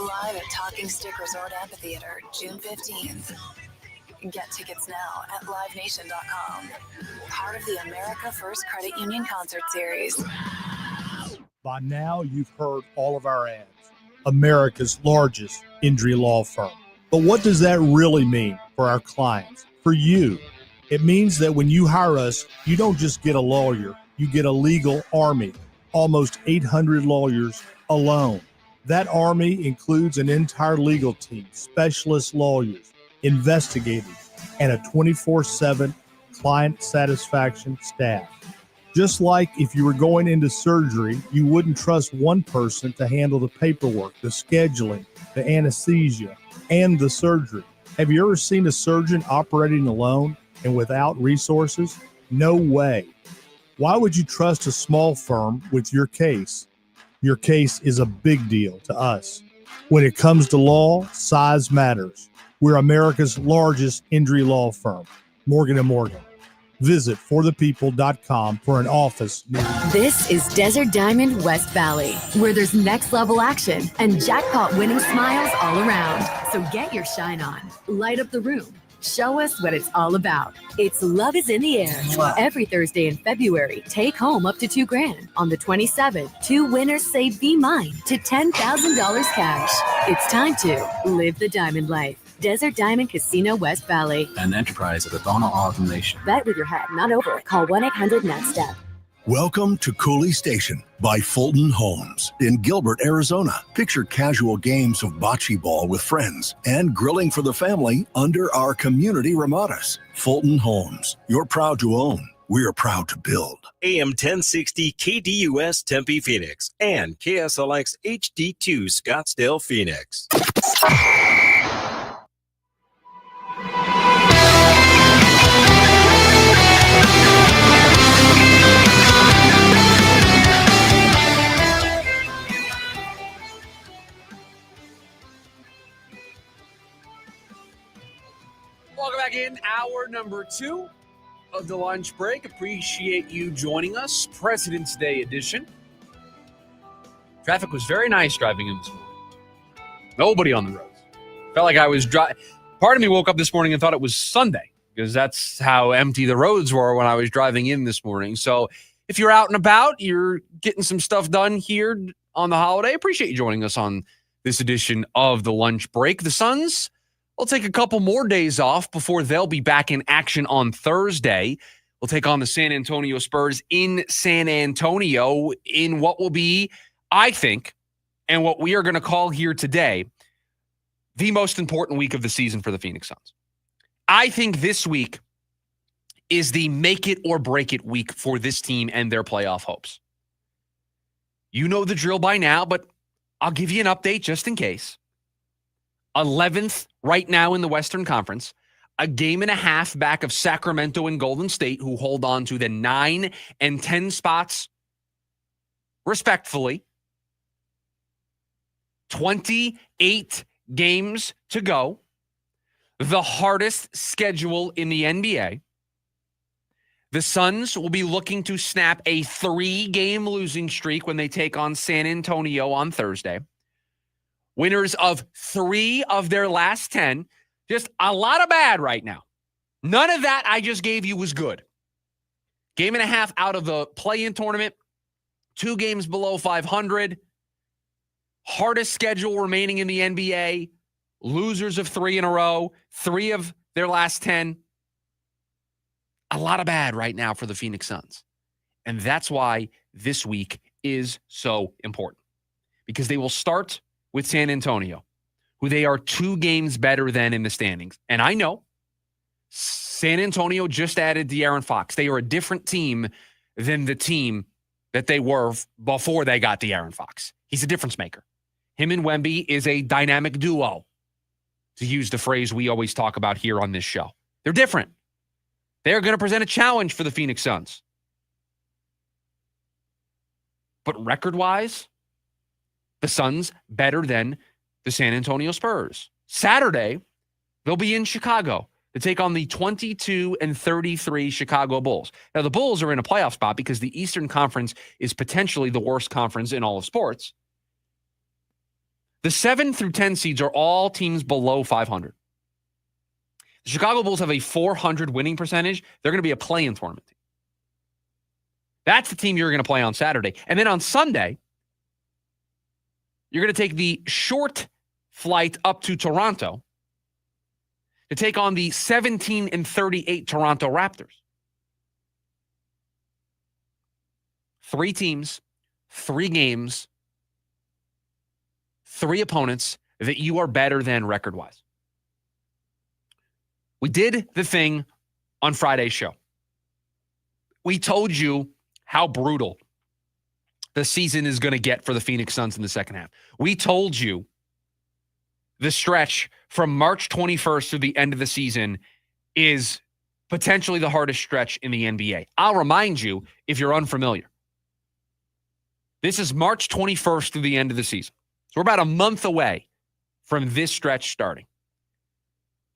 Live at Talking Stick Resort Amphitheater, June 15th. Get tickets now at livenation.com. Part of the America First Credit Union Concert Series. By now, you've heard all of our ads. America's largest injury law firm. But what does that really mean for our clients, for you? It means that when you hire us, you don't just get a lawyer, you get a legal army, almost 800 lawyers alone. That army includes an entire legal team, specialist lawyers, investigators, and a 24/7 client satisfaction staff. Just like if you were going into surgery, you wouldn't trust one person to handle the paperwork, the scheduling, the anesthesia, and the surgery. Have you ever seen a surgeon operating alone and without resources? No way. Why would you trust a small firm with your case? Your case is a big deal to us. When it comes to law, size matters. We're America's largest injury law firm, Morgan & Morgan. Visit forthepeople.com for an office. This is Desert Diamond West Valley, where there's next level action and jackpot winning smiles all around. So get your shine on, light up the room, show us what it's all about. It's Love is in the Air. Every Thursday in February, take home up to $2,000. On the 27th, 2 winners say be mine to $10,000 cash. It's time to live the diamond life. Desert Diamond Casino West Valley. An enterprise of the Donald Autumn Nation. Bet with your head, not over. Call 1-800-NEXT-STEP. Welcome to Cooley Station by Fulton Homes in Gilbert, Arizona. Picture casual games of bocce ball with friends and grilling for the family under our community ramadas. Fulton Homes, you're proud to own. We're proud to build. AM 1060 KDUS Tempe Phoenix and KSLX HD2 Scottsdale Phoenix. Welcome back in. Hour number 2 of the lunch break. Appreciate you joining us. President's Day edition. Traffic was very nice driving in this morning. Nobody on the roads. Felt like I was driving. Part of me woke up this morning and thought it was Sunday because that's how empty the roads were when I was driving in this morning. So if you're out and about, you're getting some stuff done here on the holiday. Appreciate you joining us on this edition of the lunch break. The Suns will take a couple more days off before they'll be back in action on Thursday. We'll take on the San Antonio Spurs in San Antonio in what will be, I think, and what we are going to call here today, the most important week of the season for the Phoenix Suns. I think this week is the make it or break it week for this team and their playoff hopes. You know the drill by now, but I'll give you an update just in case. 11th right now in the Western Conference, a game and a half back of Sacramento and Golden State, who hold on to the 9 and 10 spots respectfully. 28 games to go. The hardest schedule in the NBA. The Suns will be looking to snap a 3-game losing streak when they take on San Antonio on Thursday. Winners of 3 of their last 10. Just a lot of bad right now. None of that I just gave you was good. Game and a half out of the play-in tournament. 2 games below 500. Hardest schedule remaining in the NBA. Losers of 3 in a row. 3 of their last 10. A lot of bad right now for the Phoenix Suns. And that's why this week is so important. Because they will start with San Antonio, who they are 2 games better than in the standings. And I know San Antonio just added De'Aaron Fox. They are a different team than the team that they were before they got De'Aaron Fox. He's a difference maker. Him and Wemby is a dynamic duo, to use the phrase we always talk about here on this show. They're different. They're going to present a challenge for the Phoenix Suns. But record-wise, the Suns better than the San Antonio Spurs. Saturday, they'll be in Chicago to take on the 22-33 Chicago Bulls. Now, the Bulls are in a playoff spot because the Eastern Conference is potentially the worst conference in all of sports. The 7 through 10 seeds are all teams below 500. The Chicago Bulls have a 400 winning percentage. They're going to be a play-in tournament team. That's the team you're going to play on Saturday. And then on Sunday, you're going to take the short flight up to Toronto to take on the 17-38 Toronto Raptors. 3 teams, 3 games, 3 opponents that you are better than record-wise. We did the thing on Friday's show. We told you how brutal the season is going to get for the Phoenix Suns in the second half. We told you the stretch from March 21st through the end of the season is potentially the hardest stretch in the NBA. I'll remind you, if you're unfamiliar, this is March 21st through the end of the season. So we're about a month away from this stretch starting.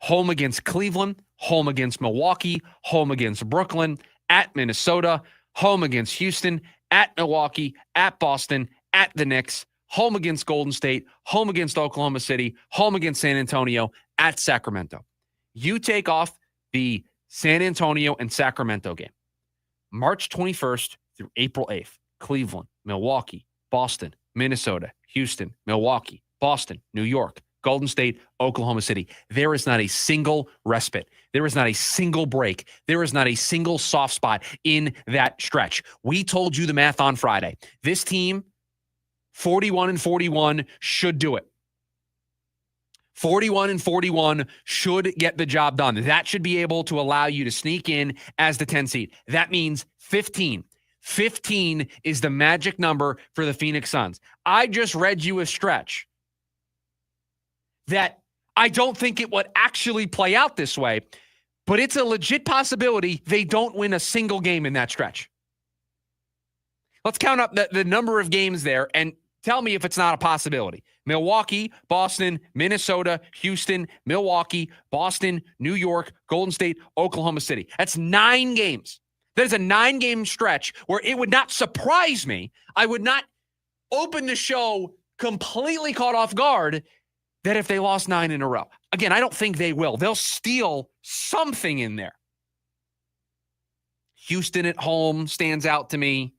Home against Cleveland, home against Milwaukee, home against Brooklyn, at Minnesota, home against Houston, at Milwaukee, at Boston, at the Knicks, home against Golden State, home against Oklahoma City, home against San Antonio, at Sacramento. You take off the San Antonio and Sacramento game. March 21st through April 8th, Cleveland, Milwaukee, Boston, Minnesota, Houston, Milwaukee, Boston, New York, Golden State, Oklahoma City. There is not a single respite. There is not a single break. There is not a single soft spot in that stretch. We told you the math on Friday. This team, 41-41, should do it. 41-41 should get the job done. That should be able to allow you to sneak in as the 10 seed. That means 15. 15 is the magic number for the Phoenix Suns. I just read you a stretch that I don't think it would actually play out this way, but it's a legit possibility they don't win a single game in that stretch. Let's count up the number of games there and tell me if it's not a possibility. Milwaukee, Boston, Minnesota, Houston, Milwaukee, Boston, New York, Golden State, Oklahoma City. That's 9 games. That is a 9-game stretch where it would not surprise me. I would not open the show completely caught off guard that if they lost 9 in a row. Again, I don't think they will. They'll steal something in there. Houston at home stands out to me.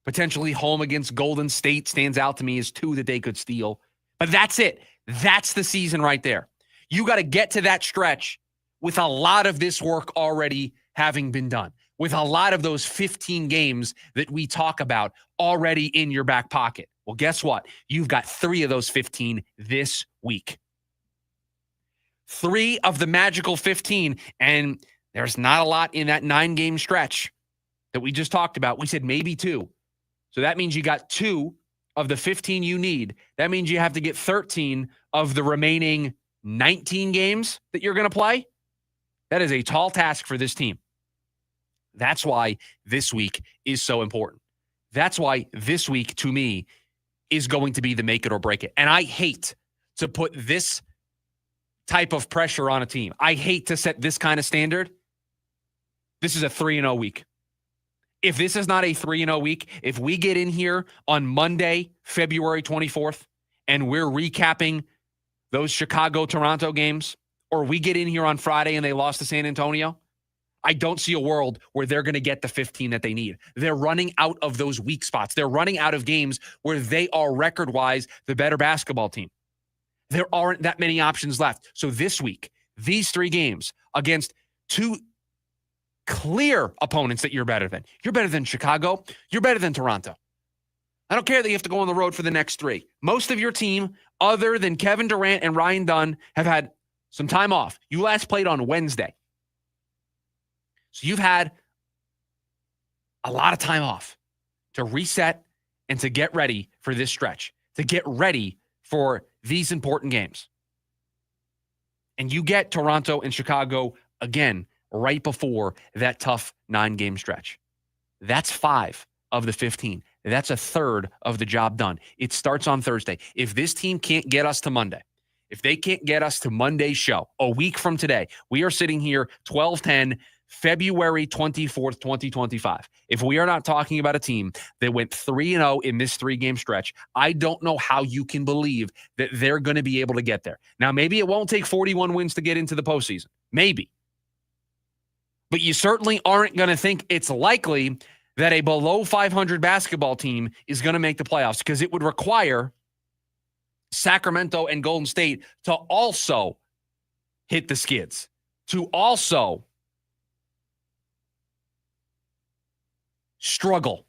Potentially home against Golden State stands out to me as 2 that they could steal. But that's it. That's the season right there. You got to get to that stretch with a lot of this work already having been done, with a lot of those 15 games that we talk about already in your back pocket. Well, guess what? You've got 3 of those 15 this week. 3 of the magical 15, and there's not a lot in that 9-game stretch that we just talked about. We said maybe 2. So that means you got 2 of the 15 you need. That means you have to get 13 of the remaining 19 games that you're going to play. That is a tall task for this team. That's why this week is so important. That's why this week, to me, is going to be the make it or break it. And I hate to put this type of pressure on a team. I hate to set this kind of standard. This is a 3-0 week. If this is not a 3-0 week, if we get in here on Monday, February 24th, and we're recapping those Chicago-Toronto games, or we get in here on Friday and they lost to San Antonio, I don't see a world where they're going to get the 15 that they need. They're running out of those weak spots. They're running out of games where they are record-wise the better basketball team. There aren't that many options left. So this week, these 3 games against 2 clear opponents that you're better than. You're better than Chicago. You're better than Toronto. I don't care that you have to go on the road for the next 3. Most of your team, other than Kevin Durant and Ryan Dunn, have had some time off. You last played on Wednesday. So you've had a lot of time off to reset and to get ready for this stretch, to get ready for these important games. And you get Toronto and Chicago again right before that tough 9-game stretch. That's 5 of the 15. That's a third of the job done. It starts on Thursday. If this team can't get us to Monday, if they can't get us to Monday's show, a week from today, we are sitting here 12/10, February 24th, 2025. If we are not talking about a team that went 3-0 in this 3-game stretch, I don't know how you can believe that they're going to be able to get there. Now, maybe it won't take 41 wins to get into the postseason. Maybe. But you certainly aren't going to think it's likely that a below 500 basketball team is going to make the playoffs, because it would require Sacramento and Golden State to also hit the skids, to also struggle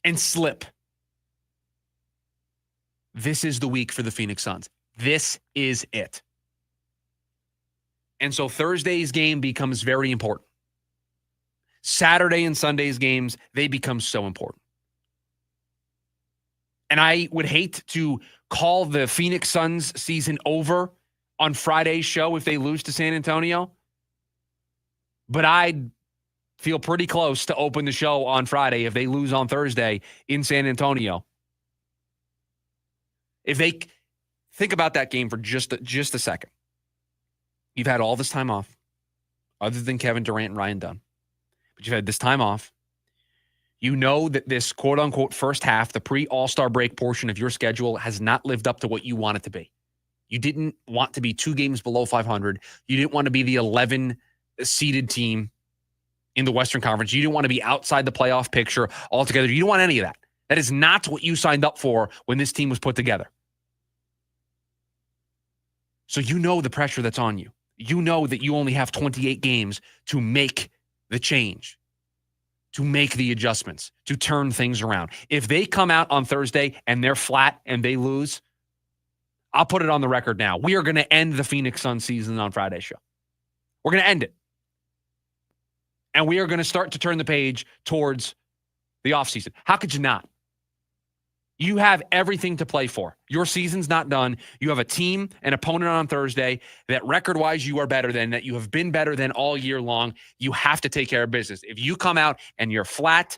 and slip. This is the week for the Phoenix Suns. This is it. And so Thursday's game becomes very important. Saturday and Sunday's games, they become so important. And I would hate to call the Phoenix Suns season over on Friday's show if they lose to San Antonio. But I'd feel pretty close to open the show on Friday if they lose on Thursday in San Antonio. If they think about that game for just a second. You've had all this time off, other than Kevin Durant and Ryan Dunn. But you've had this time off. You know that this quote-unquote first half, the pre-All-Star break portion of your schedule, has not lived up to what you want it to be. You didn't want to be 2 games below 500. You didn't want to be the 11-seeded team in the Western Conference. You didn't want to be outside the playoff picture altogether. You don't want any of that. That is not what you signed up for when this team was put together. So you know the pressure that's on you. You know that you only have 28 games to make the change, to make the adjustments, to turn things around. If they come out on Thursday and they're flat and they lose, I'll put it on the record now. We are going to end the Phoenix Suns season on Friday's show. We're going to end it. And we are going to start to turn the page towards the offseason. How could you not? You have everything to play for. Your season's not done. You have a team, an opponent on Thursday that record-wise you are better than, that you have been better than all year long. You have to take care of business. If you come out and you're flat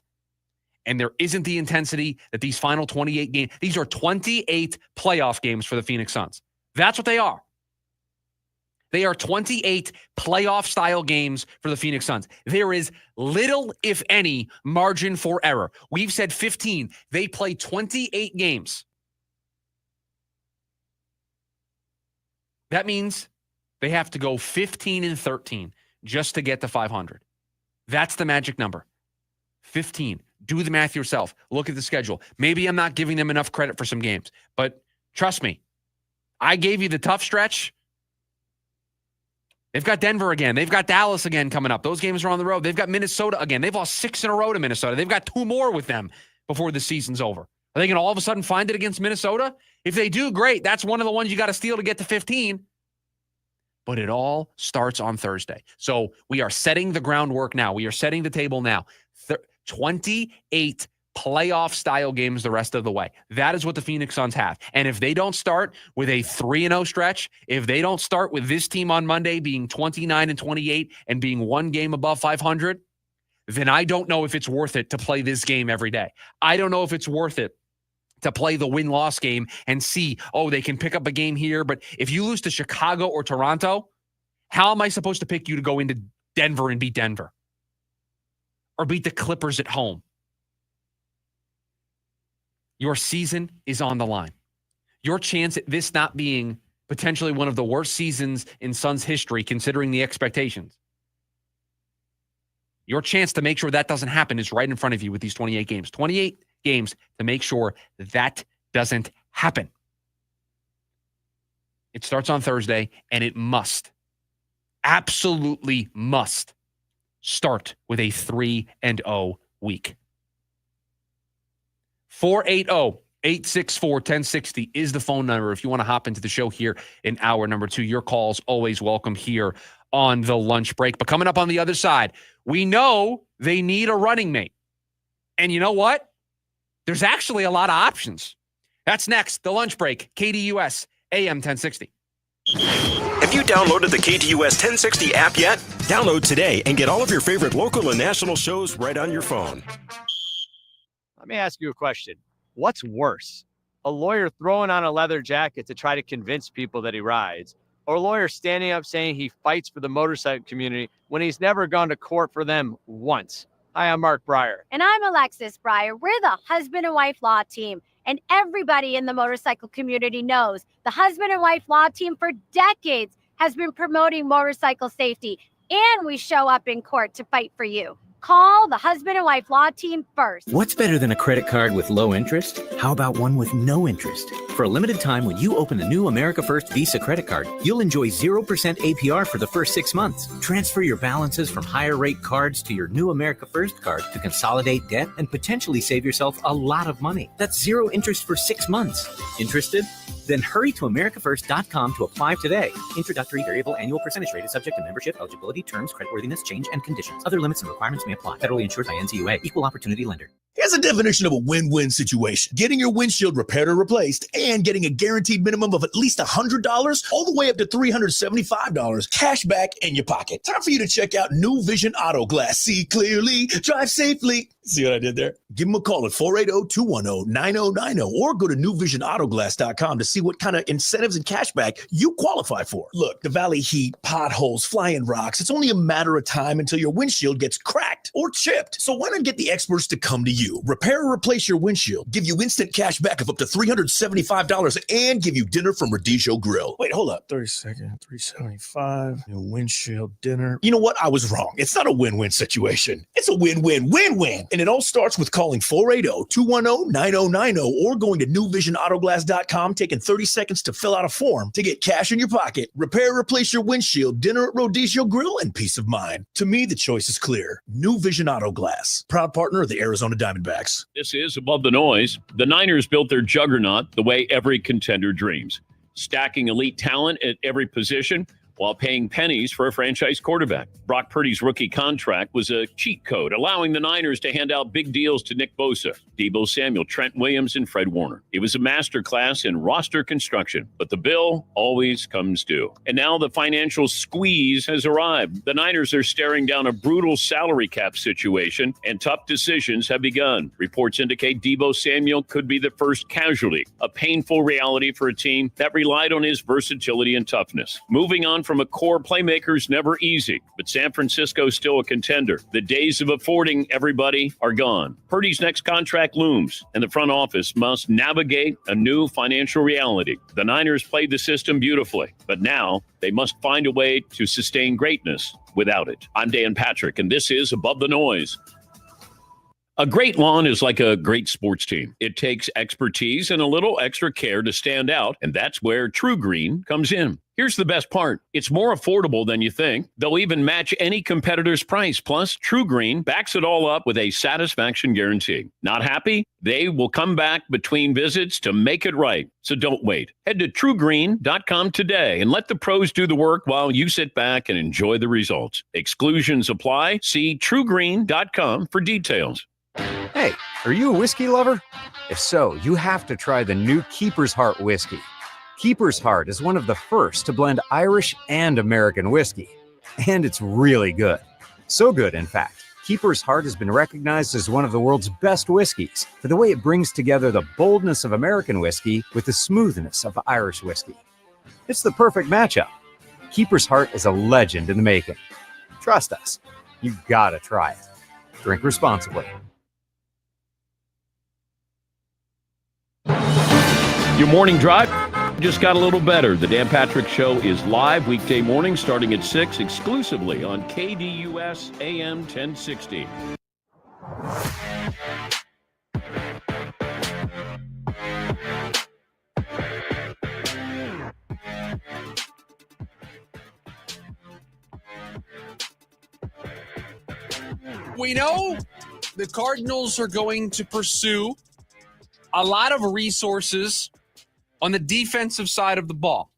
and there isn't the intensity that these final 28 games, these are 28 playoff games for the Phoenix Suns. That's what they are. They are 28 playoff-style games for the Phoenix Suns. There is little, if any, margin for error. We've said 15. They play 28 games. That means they have to go 15-13 just to get to 500. That's the magic number. 15. Do the math yourself. Look at the schedule. Maybe I'm not giving them enough credit for some games, but trust me, I gave you the tough stretch. They've got Denver again. They've got Dallas again coming up. Those games are on the road. They've got Minnesota again. They've lost 6 in a row to Minnesota. They've got 2 more with them before the season's over. Are they going to all of a sudden find it against Minnesota? If they do, great. That's one of the ones you got to steal to get to 15. But it all starts on Thursday. So we are setting the groundwork now. We are setting the table now. 28 playoff-style games the rest of the way. That is what the Phoenix Suns have. And if they don't start with a 3-0 stretch, if they don't start with this team on Monday being 29-28 and being 1 game above 500, then I don't know if it's worth it to play this game every day. I don't know if it's worth it to play the win-loss game and see, oh, they can pick up a game here. But if you lose to Chicago or Toronto, how am I supposed to pick you to go into Denver and beat Denver? Or beat the Clippers at home? Your season is on the line. Your chance at this not being potentially one of the worst seasons in Suns history, considering the expectations. Your chance to make sure that doesn't happen is right in front of you with these 28 games. 28 games to make sure that doesn't happen. It starts on Thursday, and it must, absolutely must, start with a 3-0 week. 480-864-1060 is the phone number if you want to hop into the show here in hour number 2. Your calls always welcome here on the lunch break. But coming up on the other side, we know they need a running mate. And you know what? There's actually a lot of options. That's next, the lunch break, KDUS AM 1060. Have you downloaded the KDUS 1060 app yet? Download today and get all of your favorite local and national shows right on your phone. Let me ask you a question. What's worse? A lawyer throwing on a leather jacket to try to convince people that he rides, or a lawyer standing up saying he fights for the motorcycle community when he's never gone to court for them once? Hi, I'm Mark Breyer. And I'm Alexis Breyer. We're the husband and wife law team. And everybody in the motorcycle community knows the husband and wife law team for decades has been promoting motorcycle safety. And we show up in court to fight for you. Call the husband and wife law team first. What's better than a credit card with low interest? How about one with no interest? For a limited time, when you open the new America First Visa credit card, you'll enjoy 0% APR for the first 6 months. Transfer your balances from higher rate cards to your new America First card to consolidate debt and potentially save yourself a lot of money. That's 0 interest for 6 months. Interested? Then hurry to americafirst.com to apply today. Introductory variable annual percentage rate is subject to membership, eligibility, terms, creditworthiness, change, and conditions. Other limits and requirements may apply. Federally insured by NCUA. Equal opportunity lender. Here's a definition of a win-win situation. Getting your windshield repaired or replaced and getting a guaranteed minimum of at least $100 all the way up to $375 cash back in your pocket. Time for you to check out New Vision Auto Glass. See clearly, drive safely. See what I did there? Give them a call at 480-210-9090 or go to newvisionautoglass.com to see what kind of incentives and cash back you qualify for. Look, the valley heat, potholes, flying rocks, it's only a matter of time until your windshield gets cracked or chipped. So why not get the experts to come to you? Repair or replace your windshield, give you instant cash back of up to $375 and give you dinner from Rodizio Grill. Wait, hold up. 30 seconds, $375, new windshield, dinner. You know what? I was wrong. It's not a win-win situation. It's a win-win-win-win. And it all starts with calling 480-210-9090 or going to newvisionautoglass.com, taking 30 seconds to fill out a form to get cash in your pocket, repair or replace your windshield, dinner at Rodizio Grill, and peace of mind. To me, the choice is clear. New Vision Auto Glass, proud partner of the Arizona Diamondbacks. This is Above the Noise. The Niners built their juggernaut the way every contender dreams, stacking elite talent at every position while paying pennies for a franchise quarterback. Brock Purdy's rookie contract was a cheat code, allowing the Niners to hand out big deals to Nick Bosa, Deebo Samuel, Trent Williams, and Fred Warner. It was a masterclass in roster construction, but the bill always comes due. And now the financial squeeze has arrived. The Niners are staring down a brutal salary cap situation, and tough decisions have begun. Reports indicate Deebo Samuel could be the first casualty, a painful reality for a team that relied on his versatility and toughness. Moving on from a core playmaker is never easy, but San Francisco is still a contender. The days of affording everybody are gone. Purdy's next contract looms, and the front office must navigate a new financial reality. The Niners played the system beautifully, but now they must find a way to sustain greatness without it. I'm Dan Patrick, and this is Above the Noise. A great lawn is like a great sports team. It takes expertise and a little extra care to stand out, and that's where True Green comes in. Here's the best part. It's more affordable than you think. They'll even match any competitor's price. Plus, True Green backs it all up with a satisfaction guarantee. Not happy? They will come back between visits to make it right. So don't wait. Head to truegreen.com today and let the pros do the work while you sit back and enjoy the results. Exclusions apply. See truegreen.com for details. Hey, are you a whiskey lover? If so, you have to try the new Keeper's Heart whiskey. Keeper's Heart is one of the first to blend Irish and American whiskey, and it's really good. So good, in fact, Keeper's Heart has been recognized as one of the world's best whiskeys for the way it brings together the boldness of American whiskey with the smoothness of Irish whiskey. It's the perfect matchup. Keeper's Heart is a legend in the making. Trust us, you gotta try it. Drink responsibly. Your morning drive just got a little better. The Dan Patrick Show is live weekday morning starting at 6 exclusively on KDUS AM 1060. We know the Cardinals are going to pursue a lot of resources on the defensive side of the ball.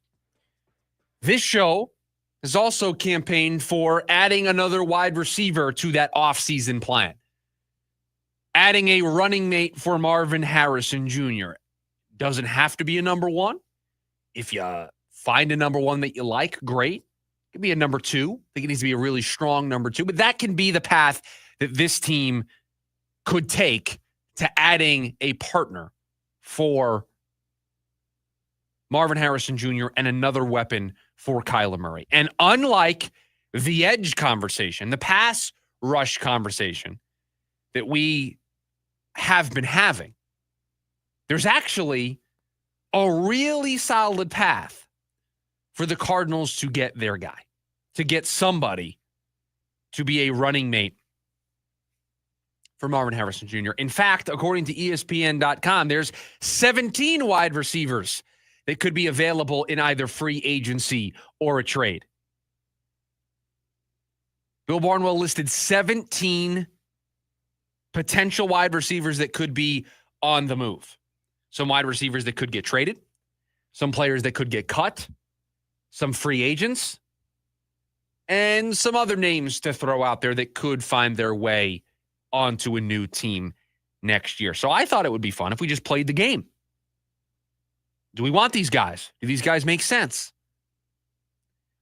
This show has also campaigned for adding another wide receiver to that offseason plan. Adding a running mate for Marvin Harrison Jr. Doesn't have to be a number one. If you find a number one that you like, great. It could be a number two. I think it needs to be a really strong number two. But that can be the path that this team could take to adding a partner for Marvin Harrison Jr. and another weapon for Kyler Murray. And unlike the edge conversation, the pass rush conversation that we have been having, there's actually a really solid path for the Cardinals to get their guy, to get somebody to be a running mate for Marvin Harrison Jr. In fact, according to ESPN.com, there's 17 wide receivers that could be available in either free agency or a trade. Bill Barnwell listed 17 potential wide receivers that could be on the move. Some wide receivers that could get traded, some players that could get cut, some free agents. and some other names to throw out there that could find their way onto a new team next year. So I thought it would be fun if we just played the game. Do we want these guys? Do these guys make sense?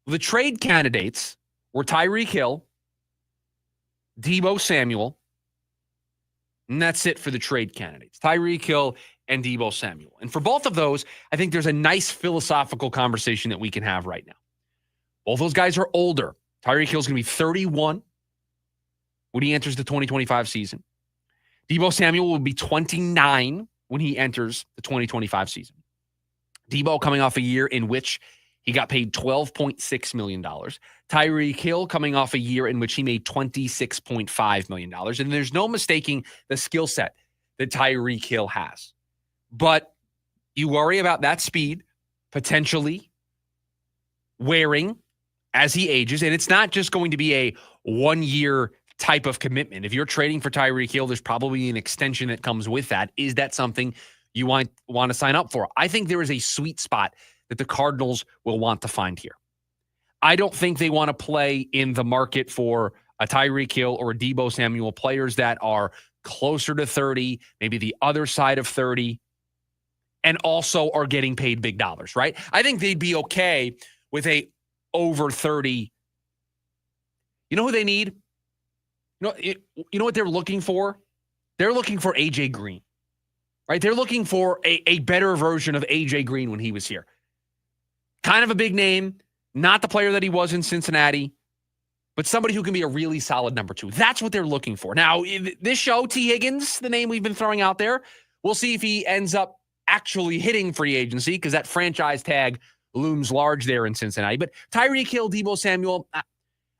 The trade candidates were Tyreek Hill, Deebo Samuel, and that's it for the trade candidates. Tyreek Hill and Deebo Samuel. And for both of those, I think there's a nice philosophical conversation that we can have right now. Both those guys are older. Tyreek Hill's going to be 31 when he enters the 2025 season. Deebo Samuel will be 29 when he enters the 2025 season. Deebo coming off a year in which he got paid $12.6 million. Tyreek Hill coming off a year in which he made $26.5 million. And there's no mistaking the skill set that Tyreek Hill has. But you worry about that speed potentially wearing as he ages. And it's not just going to be a one-year type of commitment. If you're trading for Tyreek Hill, there's probably an extension that comes with that. Is that something you want to sign up for? I think there is a sweet spot that the Cardinals will want to find here. I don't think they want to play in the market for a Tyreek Hill or a Deebo Samuel, players that are closer to 30, maybe the other side of 30, and also are getting paid big dollars, right? I think they'd be okay with a over 30. You know who they need? You know what they're looking for? They're looking for AJ Green, right? They're looking for a better version of AJ Green when he was here. Kind of a big name, not the player that he was in Cincinnati, but somebody who can be a really solid number 2. That's what they're looking for. Now, this show, T. Higgins, the name we've been throwing out there, we'll see if he ends up actually hitting free agency because that franchise tag looms large there in Cincinnati. But Tyreek Hill, Deebo Samuel,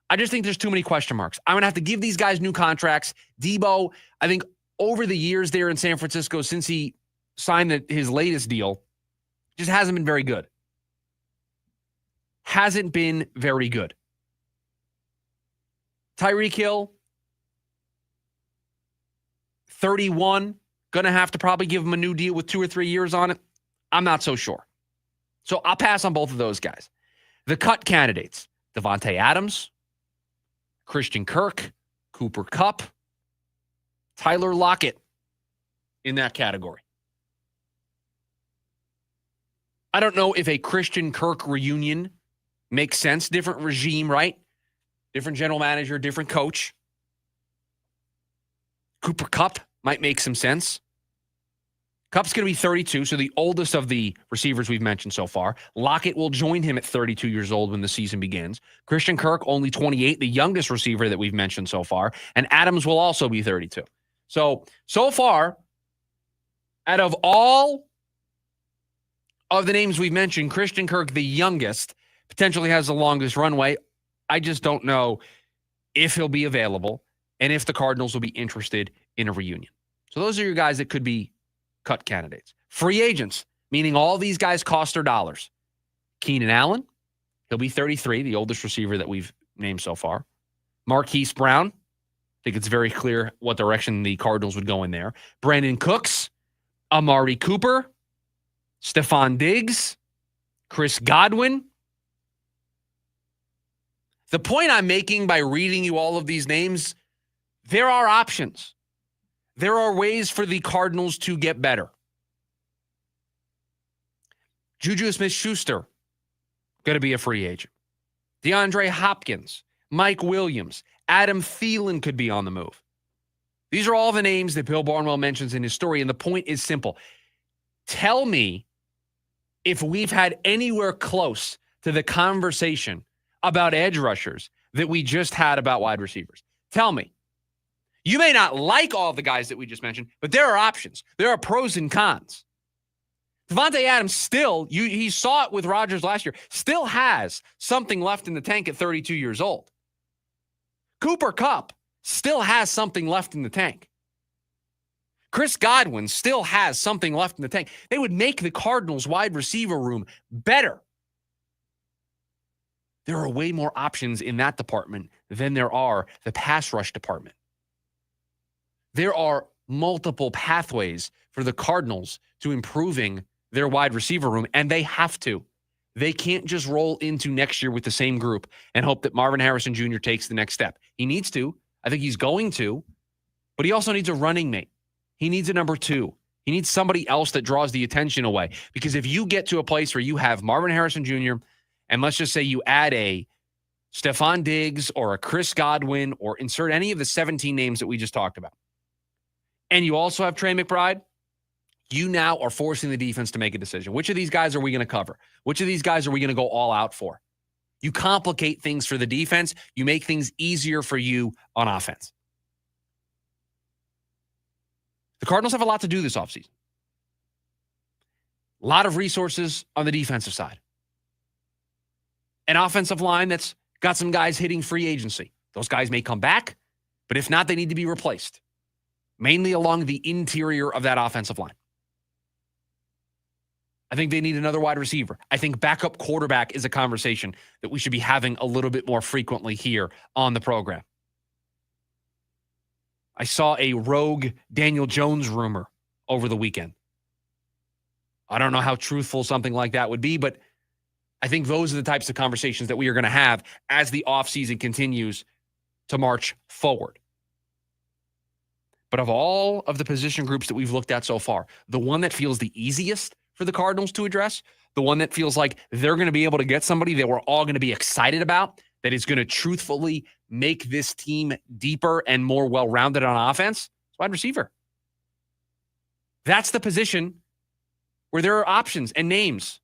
I just think there's too many question marks. I'm going to have to give these guys new contracts. Deebo, I think over the years there in San Francisco, since he signed his latest deal, just hasn't been very good. Hasn't been very good. Tyreek Hill, 31, going to have to probably give him a new deal with 2 or 3 years on it. I'm not so sure. So I'll pass on both of those guys. The cut candidates, Devontae Adams, Christian Kirk, Cooper Kupp, Tyler Lockett in that category. I don't know if a Christian Kirk reunion makes sense. Different regime, right? Different general manager, different coach. Cooper Kupp might make some sense. Kupp's going to be 32, so the oldest of the receivers we've mentioned so far. Lockett will join him at 32 years old when the season begins. Christian Kirk, only 28, the youngest receiver that we've mentioned so far. And Adams will also be 32. So far, out of all of the names we've mentioned, Christian Kirk, the youngest, potentially has the longest runway. I just don't know if he'll be available and if the Cardinals will be interested in a reunion. So those are your guys that could be cut candidates. Free agents, meaning all these guys cost their dollars. Keenan Allen, he'll be 33, the oldest receiver that we've named so far. Marquise Brown, I think it's very clear what direction the Cardinals would go in there. Brandon Cooks, Amari Cooper, Stephon Diggs, Chris Godwin. The point I'm making by reading you all of these names, there are options. There are ways for the Cardinals to get better. Juju Smith-Schuster, going to be a free agent. DeAndre Hopkins, Mike Williams, Adam Thielen could be on the move. These are all the names that Bill Barnwell mentions in his story, and the point is simple. Tell me if we've had anywhere close to the conversation about edge rushers that we just had about wide receivers. Tell me. You may not like all the guys that we just mentioned, but there are options. There are pros and cons. Devontae Adams still, he saw it with Rodgers last year, still has something left in the tank at 32 years old. Cooper Kupp still has something left in the tank. Chris Godwin still has something left in the tank. They would make the Cardinals wide receiver room better. There are way more options in that department than there are the pass rush department. There are multiple pathways for the Cardinals to improving their wide receiver room, and they have to. They can't just roll into next year with the same group and hope that Marvin Harrison Jr. takes the next step. He needs to. I think he's going to. But he also needs a running mate. He needs a number 2. He needs somebody else that draws the attention away. Because if you get to a place where you have Marvin Harrison Jr., and let's just say you add a Stephon Diggs or a Chris Godwin or insert any of the 17 names that we just talked about, and you also have Trey McBride, you now are forcing the defense to make a decision. Which of these guys are we going to cover? Which of these guys are we going to go all out for? You complicate things for the defense. You make things easier for you on offense. The Cardinals have a lot to do this offseason. A lot of resources on the defensive side. An offensive line that's got some guys hitting free agency. Those guys may come back, but if not, they need to be replaced. Mainly along the interior of that offensive line. I think they need another wide receiver. I think backup quarterback is a conversation that we should be having a little bit more frequently here on the program. I saw a rogue Daniel Jones rumor over the weekend. I don't know how truthful something like that would be, but I think those are the types of conversations that we are going to have as the offseason continues to march forward. But of all of the position groups that we've looked at so far, the one that feels the easiest for the Cardinals to address, the one that feels like they're going to be able to get somebody that we're all going to be excited about, that is going to truthfully make this team deeper and more well-rounded on offense, is wide receiver. That's the position where there are options and names.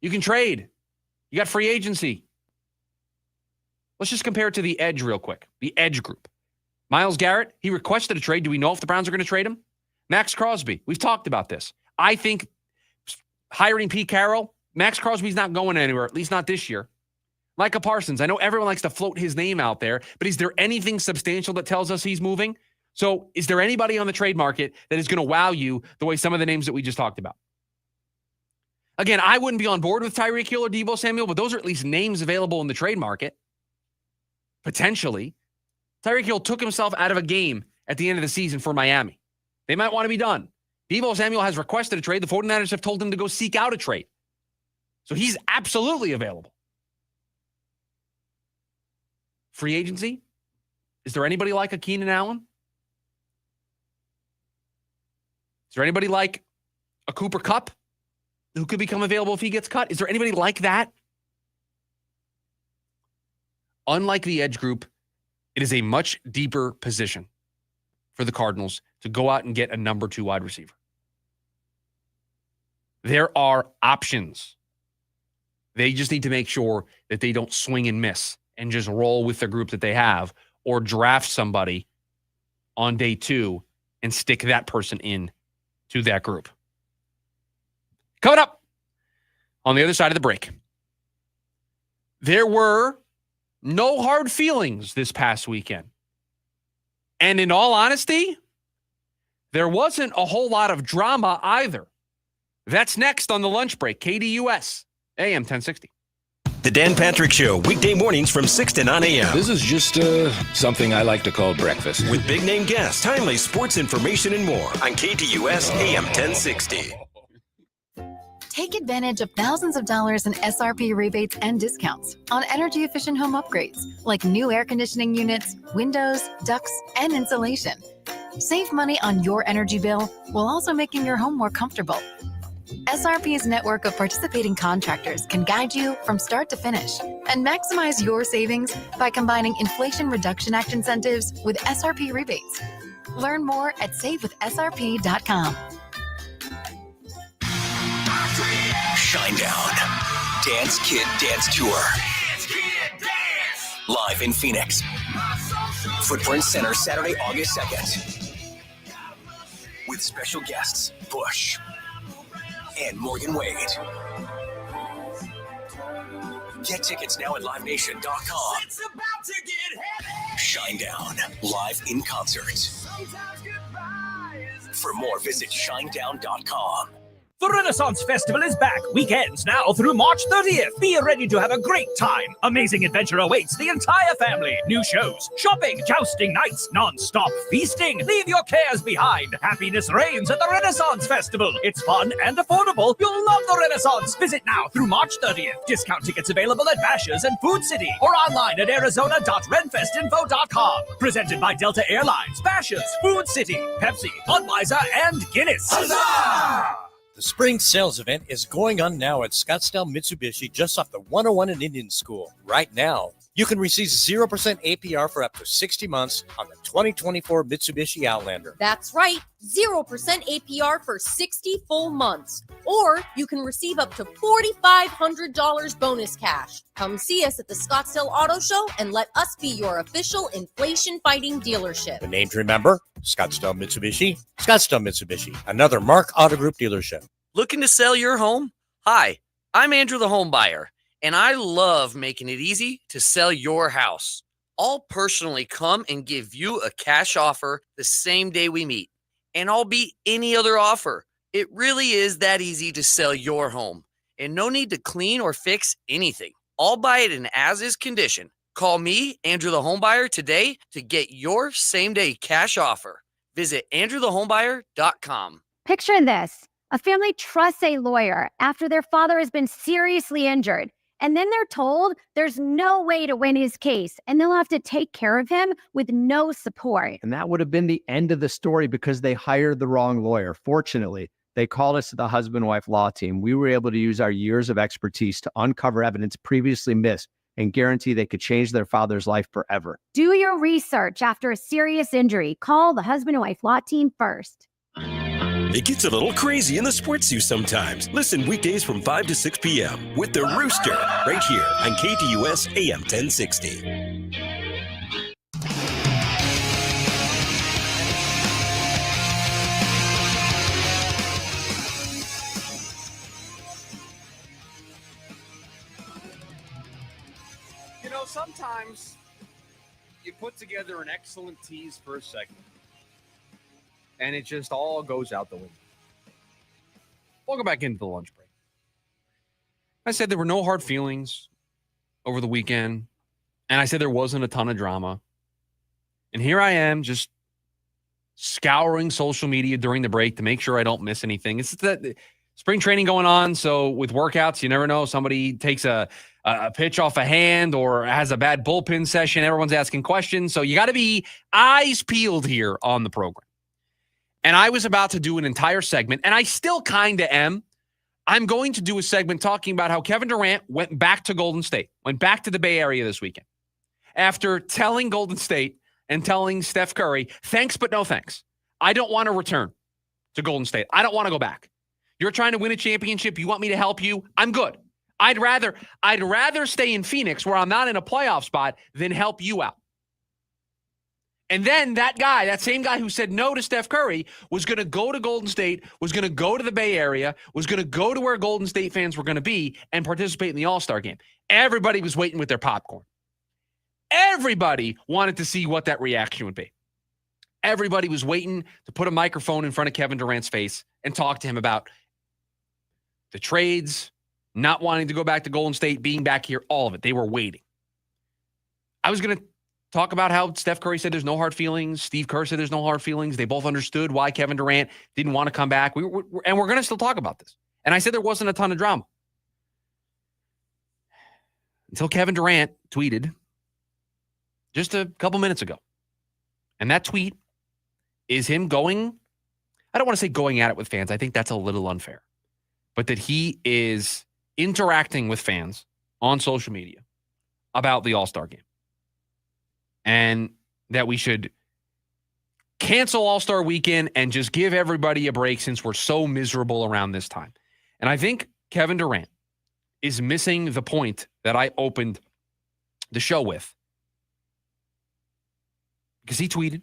You can trade. You got free agency. Let's just compare it to the edge real quick. The edge group. Myles Garrett, he requested a trade. Do we know if the Browns are going to trade him? Max Crosby, we've talked about this. I think hiring Pete Carroll, Max Crosby's not going anywhere, at least not this year. Micah Parsons, I know everyone likes to float his name out there, but is there anything substantial that tells us he's moving? So is there anybody on the trade market that is going to wow you the way some of the names that we just talked about? Again, I wouldn't be on board with Tyreek Hill or Deebo Samuel, but those are at least names available in the trade market. Potentially. Tyreek Hill took himself out of a game at the end of the season for Miami. They might want to be done. Deebo Samuel has requested a trade. The 49ers have told him to go seek out a trade. So he's absolutely available. Free agency? Is there anybody like a Keenan Allen? Is there anybody like a Cooper Kupp who could become available if he gets cut? Is there anybody like that? Unlike the edge group, it is a much deeper position for the Cardinals to go out and get a number 2 wide receiver. There are options. They just need to make sure that they don't swing and miss and just roll with the group that they have or draft somebody on day 2 and stick that person in to that group. Coming up on the other side of the break, there were no hard feelings this past weekend. And in all honesty, there wasn't a whole lot of drama either. That's next on the lunch break. KDUS, AM 1060. The Dan Patrick Show, weekday mornings from 6 to 9 a.m. This is just something I like to call breakfast. With big name guests, timely sports information, and more on KDUS, AM 1060. Take advantage of thousands of dollars in SRP rebates and discounts on energy-efficient home upgrades like new air conditioning units, windows, ducts, and insulation. Save money on your energy bill while also making your home more comfortable. SRP's network of participating contractors can guide you from start to finish and maximize your savings by combining Inflation Reduction Act incentives with SRP rebates. Learn more at savewithsrp.com. Shinedown. Dance Kid Dance Tour. Live in Phoenix. Footprint Center, Saturday, August 2nd. With special guests, Bush and Morgan Wade. Get tickets now at LiveNation.com. Shinedown, live in concert. For more, visit Shinedown.com. The Renaissance Festival is back, weekends now through March 30th. Be ready to have a great time. Amazing adventure awaits the entire family. New shows, shopping, jousting nights, non-stop feasting. Leave your cares behind. Happiness reigns at the Renaissance Festival. It's fun and affordable. You'll love the Renaissance. Visit now through March 30th. Discount tickets available at Bashers' and Food City or online at arizona.renfestinfo.com. Presented by Delta Airlines, Bashers', Food City, Pepsi, Budweiser, and Guinness. Huzzah! The spring sales event is going on now at Scottsdale Mitsubishi just off the 101 in Indian School. Right now, you can receive 0% APR for up to 60 months on the 2024 Mitsubishi Outlander. That's right, 0% APR for 60 full months. Or you can receive up to $4,500 bonus cash. Come see us at the Scottsdale Auto Show and let us be your official inflation-fighting dealership. The name to remember, Scottsdale Mitsubishi. Scottsdale Mitsubishi, another Mark Auto Group dealership. Looking to sell your home? Hi, I'm Andrew the Home Buyer, and I love making it easy to sell your house. I'll personally come and give you a cash offer the same day we meet, and I'll beat any other offer. It really is that easy to sell your home, and no need to clean or fix anything. I'll buy it in as-is condition. Call me, Andrew the Home Buyer, today to get your same-day cash offer. Visit andrewthehomebuyer.com. Picture this. A family trusts a lawyer after their father has been seriously injured. And then they're told there's no way to win his case, and they'll have to take care of him with no support. And that would have been the end of the story because they hired the wrong lawyer. Fortunately, they called us to the husband-wife law team. We were able to use our years of expertise to uncover evidence previously missed and guarantee they could change their father's life forever. Do your research after a serious injury. Call the husband and wife law team first. It gets a little crazy in the sports zoo sometimes. Listen weekdays from 5 to 6 p.m. with The Rooster right here on KDUS AM 1060. You know, sometimes you put together an excellent tease for a segment, and it just all goes out the window. Welcome back into the lunch break. I said there were no hard feelings over the weekend, and I said there wasn't a ton of drama. And here I am just scouring social media during the break to make sure I don't miss anything. It's that spring training going on, so with workouts, you never know. Somebody takes a pitch off a hand or has a bad bullpen session. Everyone's asking questions, so you got to be eyes peeled here on the program. And I was about to do an entire segment, and I still kind of am. I'm going to do a segment talking about how Kevin Durant went back to Golden State, went back to the Bay Area this weekend. After telling Golden State and telling Steph Curry, thanks, but no thanks. I don't want to return to Golden State. I don't want to go back. You're trying to win a championship. You want me to help you? I'm good. I'd rather stay in Phoenix where I'm not in a playoff spot than help you out. And then that same guy who said no to Steph Curry was going to go to Golden State, was going to go to the Bay Area, was going to go to where Golden State fans were going to be and participate in the All-Star game. Everybody was waiting with their popcorn. Everybody wanted to see what that reaction would be. Everybody was waiting to put a microphone in front of Kevin Durant's face and talk to him about the trades, not wanting to go back to Golden State, being back here, all of it. They were waiting. I was going to talk about how Steph Curry said there's no hard feelings. Steve Kerr said there's no hard feelings. They both understood why Kevin Durant didn't want to come back. And we're going to still talk about this. And I said there wasn't a ton of drama. Until Kevin Durant tweeted just a couple minutes ago. And that tweet is him going, I don't want to say going at it with fans. I think that's a little unfair. But that he is interacting with fans on social media about the All-Star game. And that we should cancel All-Star weekend and just give everybody a break since we're so miserable around this time. And I think Kevin Durant is missing the point that I opened the show with. Because he tweeted a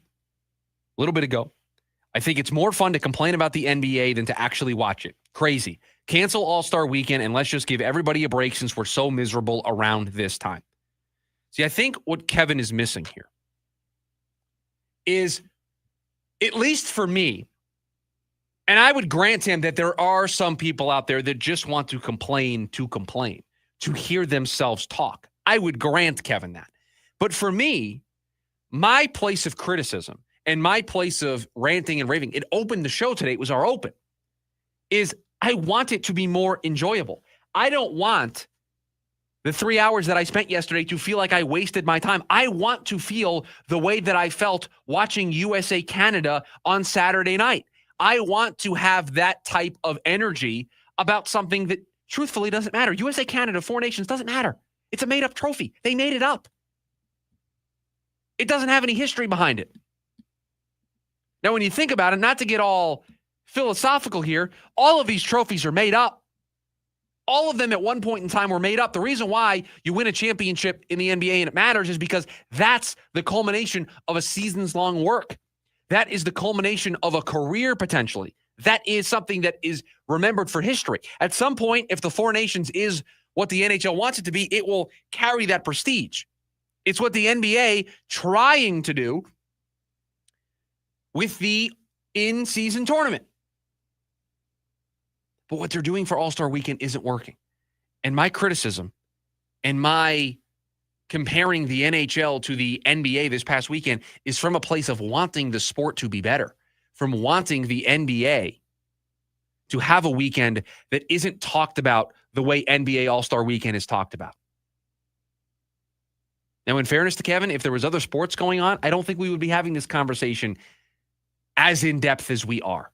little bit ago, I think it's more fun to complain about the NBA than to actually watch it. Crazy. Cancel All-Star weekend and let's just give everybody a break since we're so miserable around this time. See, I think what Kevin is missing here is, at least for me, And I would grant him that there are some people out there that just want to complain, to hear themselves talk. I would grant Kevin that. But for me, my place of criticism and my place of ranting and raving, it opened the show today, it was our open, is I want it to be more enjoyable. I don't want the 3 hours that I spent yesterday to feel like I wasted my time. I want to feel the way that I felt watching USA Canada on Saturday night. I want to have that type of energy about something that truthfully doesn't matter. USA Canada, 4 nations, doesn't matter. It's a made-up trophy. They made it up. It doesn't have any history behind it. Now, when you think about it, not to get all philosophical here, all of these trophies are made up. All of them at one point in time were made up. The reason why you win a championship in the NBA and it matters is because that's the culmination of a season's long work. That is the culmination of a career potentially. That is something that is remembered for history. At some point, if the 4 nations is what the NHL wants it to be, it will carry that prestige. It's what the NBA trying to do with the in-season tournament. But what they're doing for All-Star Weekend isn't working. And my criticism and my comparing the NHL to the NBA this past weekend is from a place of wanting the sport to be better, from wanting the NBA to have a weekend that isn't talked about the way NBA All-Star Weekend is talked about. Now, in fairness to Kevin, if there was other sports going on, I don't think we would be having this conversation as in-depth as we are.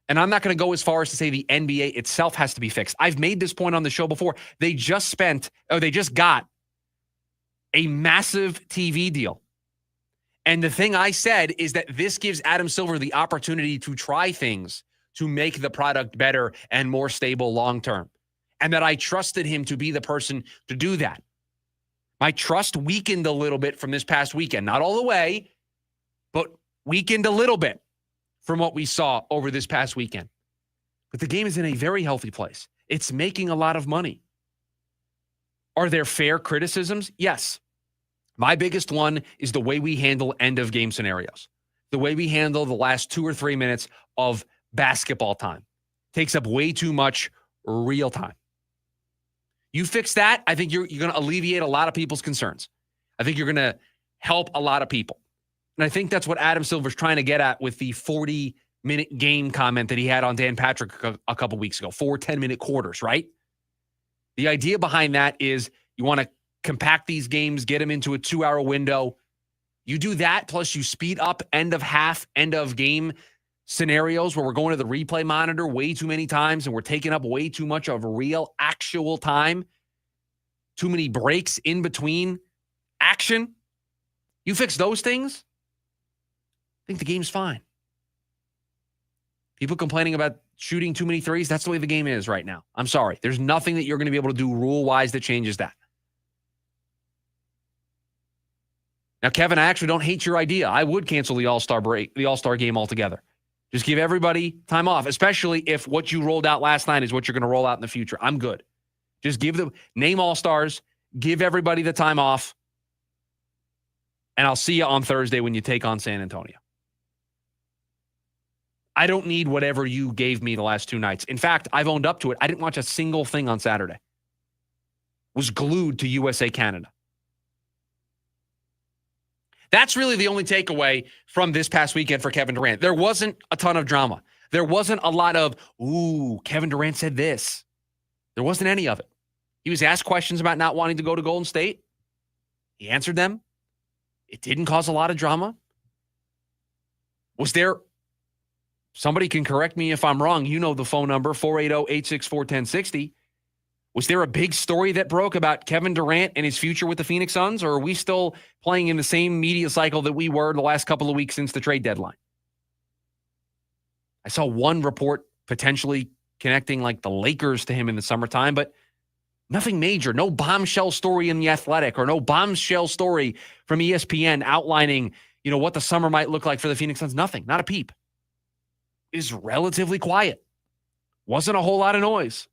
And I'm not going to go as far as to say the NBA itself has to be fixed. I've made this point on the show before. They just got a massive TV deal. And the thing I said is that this gives Adam Silver the opportunity to try things to make the product better and more stable long-term. And that I trusted him to be the person to do that. My trust weakened a little bit from this past weekend. Not all the way, but weakened a little bit from what we saw over this past weekend. But the game is in a very healthy place. It's making a lot of money. Are there fair criticisms? Yes. My biggest one is the way we handle end-of-game scenarios. The way we handle the last 2 or 3 minutes of basketball time. Takes up way too much real time. You fix that, I think you're going to alleviate a lot of people's concerns. I think you're going to help a lot of people. And I think that's what Adam Silver's trying to get at with the 40-minute game comment that he had on Dan Patrick a couple weeks ago. 4 10-minute quarters, right? The idea behind that is you want to compact these games, get them into a 2-hour window. You do that, plus you speed up end of half, end of game scenarios where we're going to the replay monitor way too many times and we're taking up way too much of real, actual time. Too many breaks in between action. You fix those things, I think the game's fine. People complaining about shooting too many threes, that's the way the game is right now. I'm sorry. There's nothing that you're going to be able to do rule-wise that changes that. Now, Kevin, I actually don't hate your idea. I would cancel the All-Star game altogether. Just give everybody time off, especially if what you rolled out last night is what you're going to roll out in the future. I'm good. Just name All-Stars, give everybody the time off, and I'll see you on Thursday when you take on San Antonio. I don't need whatever you gave me the last 2 nights. In fact, I've owned up to it. I didn't watch a single thing on Saturday. Was glued to USA Canada. That's really the only takeaway from this past weekend for Kevin Durant. There wasn't a ton of drama. There wasn't a lot of, Kevin Durant said this. There wasn't any of it. He was asked questions about not wanting to go to Golden State. He answered them. It didn't cause a lot of drama. Was there, somebody can correct me if I'm wrong, you know the phone number, 480-864-1060. Was there a big story that broke about Kevin Durant and his future with the Phoenix Suns, or are we still playing in the same media cycle that we were the last couple of weeks since the trade deadline? I saw one report potentially connecting like the Lakers to him in the summertime, but nothing major. No bombshell story in The Athletic or no bombshell story from ESPN outlining, what the summer might look like for the Phoenix Suns. Nothing, not a peep. It is relatively quiet. Wasn't a whole lot of noise.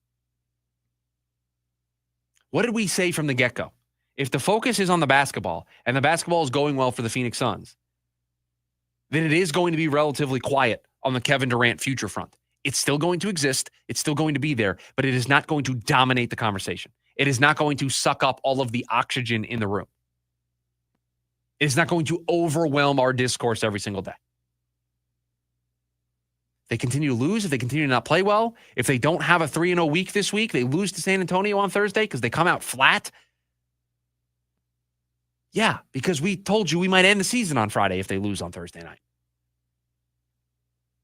What did we say from the get-go? If the focus is on the basketball and the basketball is going well for the Phoenix Suns, then it is going to be relatively quiet on the Kevin Durant future front. It's still going to exist. It's still going to be there, but it is not going to dominate the conversation. It is not going to suck up all of the oxygen in the room. It is not going to overwhelm our discourse every single day. If they continue to lose, if they continue to not play well, if they don't have a 3-0 week this week, they lose to San Antonio on Thursday because they come out flat. Yeah, because we told you we might end the season on Friday if they lose on Thursday night.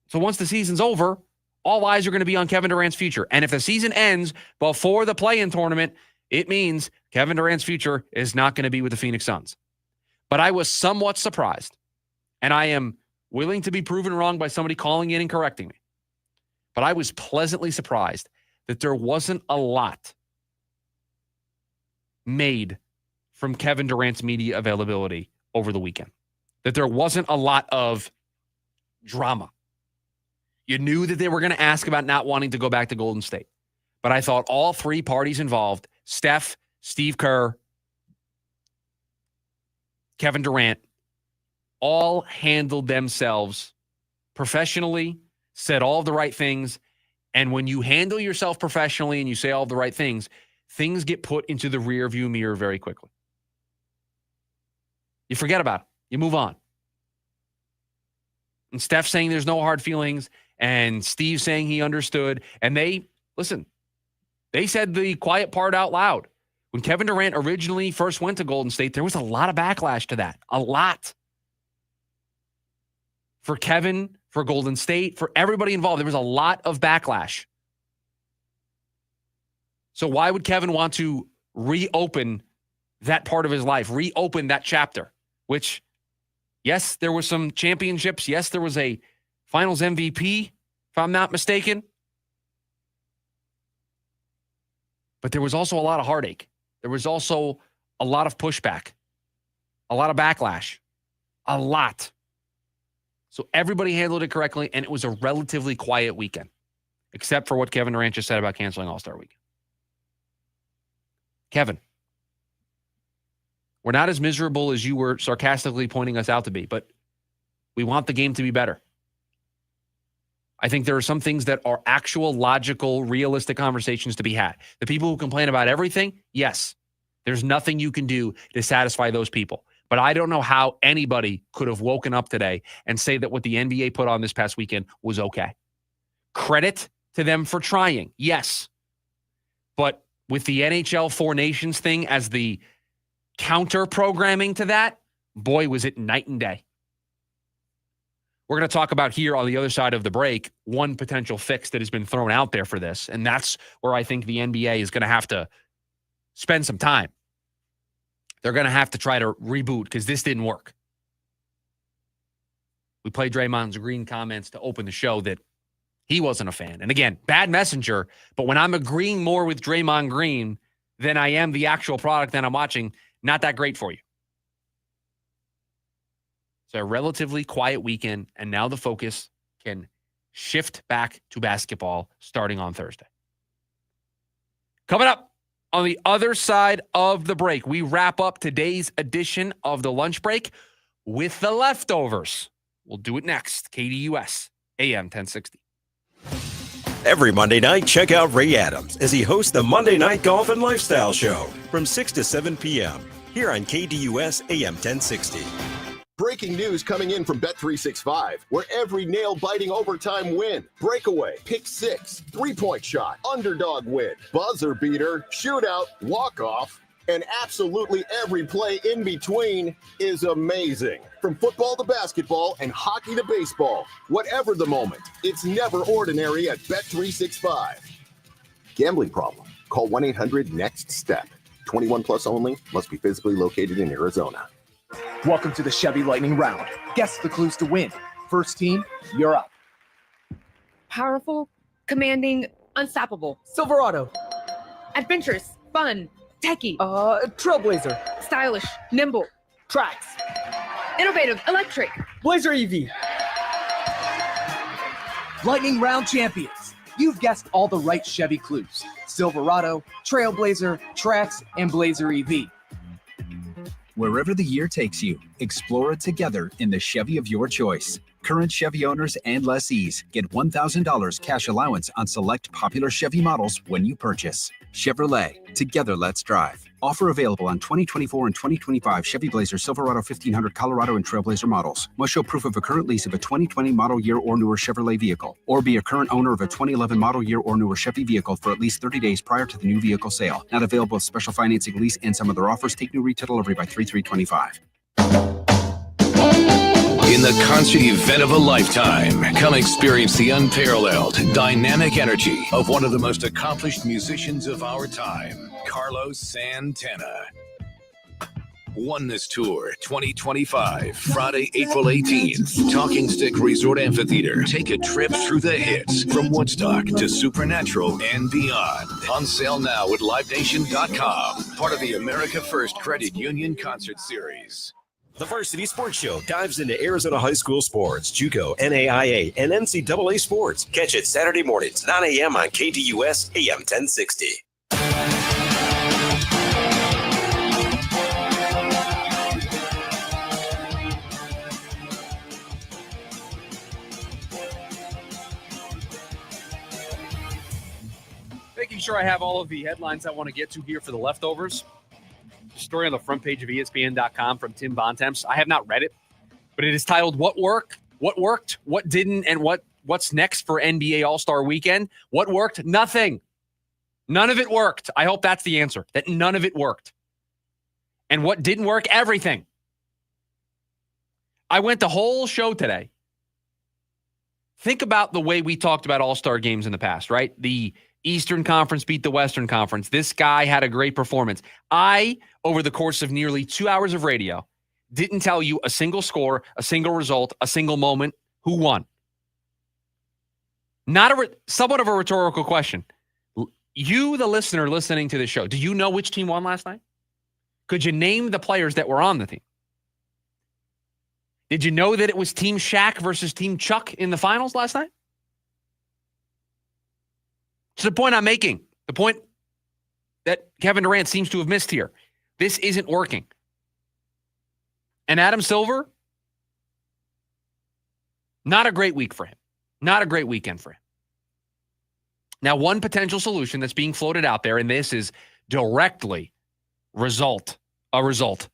So once the season's over, all eyes are going to be on Kevin Durant's future. And if the season ends before the play-in tournament, it means Kevin Durant's future is not going to be with the Phoenix Suns. But I was somewhat surprised, and I am willing to be proven wrong by somebody calling in and correcting me. But I was pleasantly surprised that there wasn't a lot made from Kevin Durant's media availability over the weekend. That there wasn't a lot of drama. You knew that they were going to ask about not wanting to go back to Golden State. But I thought all three parties involved, Steph, Steve Kerr, Kevin Durant, all handled themselves professionally, said all of the right things. And when you handle yourself professionally and you say all of the right things get put into the rearview mirror very quickly. You forget about it. You move on. And Steph saying there's no hard feelings, and Steve saying he understood. And they said the quiet part out loud. When Kevin Durant originally first went to Golden State, there was a lot of backlash to that. A lot. For Kevin, for Golden State, for everybody involved, there was a lot of backlash. So why would Kevin want to reopen that part of his life, reopen that chapter? Which, yes, there were some championships. Yes, there was a Finals MVP, if I'm not mistaken. But there was also a lot of heartache. There was also a lot of pushback, a lot of backlash, a lot. So everybody handled it correctly, and it was a relatively quiet weekend, except for what Kevin Durant just said about canceling All-Star Weekend. Kevin, we're not as miserable as you were sarcastically pointing us out to be, but we want the game to be better. I think there are some things that are actual, logical, realistic conversations to be had. The people who complain about everything, yes, there's nothing you can do to satisfy those people. But I don't know how anybody could have woken up today and say that what the NBA put on this past weekend was okay. Credit to them for trying, yes. But with the NHL Four Nations thing as the counter programming to that, boy, was it night and day. We're going to talk about here on the other side of the break one potential fix that has been thrown out there for this, and that's where I think the NBA is going to have to spend some time. They're going to have to try to reboot because this didn't work. We played Draymond Green comments to open the show that he wasn't a fan. And again, bad messenger, but when I'm agreeing more with Draymond Green than I am the actual product that I'm watching, not that great for you. It's a relatively quiet weekend, and now the focus can shift back to basketball starting on Thursday. Coming up on the other side of the break, we wrap up today's edition of the lunch break with the leftovers. We'll do it next. KDUS AM 1060. Every Monday night, check out Ray Adams as he hosts the Monday Night Golf and Lifestyle Show from 6 to 7 p.m. here on KDUS AM 1060. Breaking news coming in from Bet365, where every nail-biting overtime win, breakaway, pick six, three-point shot, underdog win, buzzer beater, shootout, walk-off, and absolutely every play in between is amazing. From football to basketball and hockey to baseball, whatever the moment, it's never ordinary at Bet365. Gambling problem? Call 1-800-NEXT-STEP. 21 plus only. Must be physically located in Arizona. Welcome to the Chevy Lightning Round. Guess the clues to win. First team, you're up. Powerful, commanding, unstoppable. Silverado. Adventurous, fun, techie. Trailblazer. Stylish, nimble. Trax. Innovative, electric. Blazer EV. Lightning Round champions. You've guessed all the right Chevy clues. Silverado, Trailblazer, Trax, and Blazer EV. Wherever the year takes you, explore it together in the Chevy of your choice. Current Chevy owners and lessees get $1,000 cash allowance on select popular Chevy models when you purchase. Chevrolet, together let's drive. Offer available on 2024 and 2025 Chevy Blazer, Silverado 1500, Colorado, and Trailblazer models. Must show proof of a current lease of a 2020 model year or newer Chevrolet vehicle, or be a current owner of a 2011 model year or newer Chevy vehicle for at least 30 days prior to the new vehicle sale. Not available with special financing, lease, and some other offers. Take new retail delivery by 3/3/25. In the concert event of a lifetime, come experience the unparalleled dynamic energy of one of the most accomplished musicians of our time, Carlos Santana. Oneness Tour 2025, Friday, April 18th, Talking Stick Resort Amphitheater. Take a trip through the hits from Woodstock to Supernatural and beyond. On sale now at LiveNation.com, part of the America First Credit Union Concert Series. The Varsity Sports Show dives into Arizona high school sports, JUCO, NAIA, and NCAA sports. Catch it Saturday mornings, 9 a.m. on KDUS AM 1060. Making sure I have all of the headlines I want to get to here for the leftovers. Story on the front page of ESPN.com from Tim Bontemps. I have not read it, but it is titled What Worked, What Didn't, and What's Next for NBA All-Star Weekend. What worked? Nothing. None of it worked. I hope that's the answer, that none of it worked. And what didn't work? Everything. I went the whole show today. Think about the way we talked about All-Star games in the past, right? The Eastern Conference beat the Western Conference. This guy had a great performance. I, over the course of nearly 2 hours of radio, didn't tell you a single score, a single result, a single moment, who won. Somewhat of a rhetorical question. You, the listener listening to the show, do you know which team won last night? Could you name the players that were on the team? Did you know that it was Team Shaq versus Team Chuck in the finals last night? It's the point I'm making. The point that Kevin Durant seems to have missed here. This isn't working. And Adam Silver, not a great week for him. Not a great weekend for him. Now, one potential solution that's being floated out there, and this is directly a result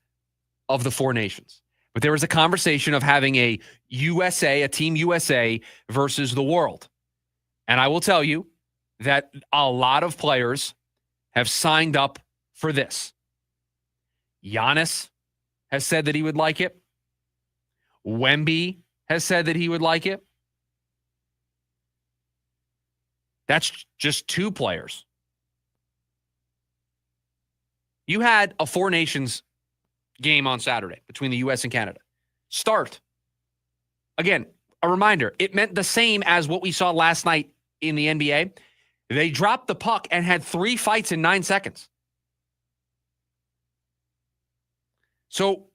of the Four Nations. But there was a conversation of having a Team USA versus the world. And I will tell you that a lot of players have signed up for this. Giannis has said that he would like it. Wemby has said that he would like it. That's just two players. You had a Four Nations game on Saturday between the U.S. and Canada. Start. Again, a reminder, it meant the same as what we saw last night in the NBA. They dropped the puck and had 3 fights in 9 seconds. So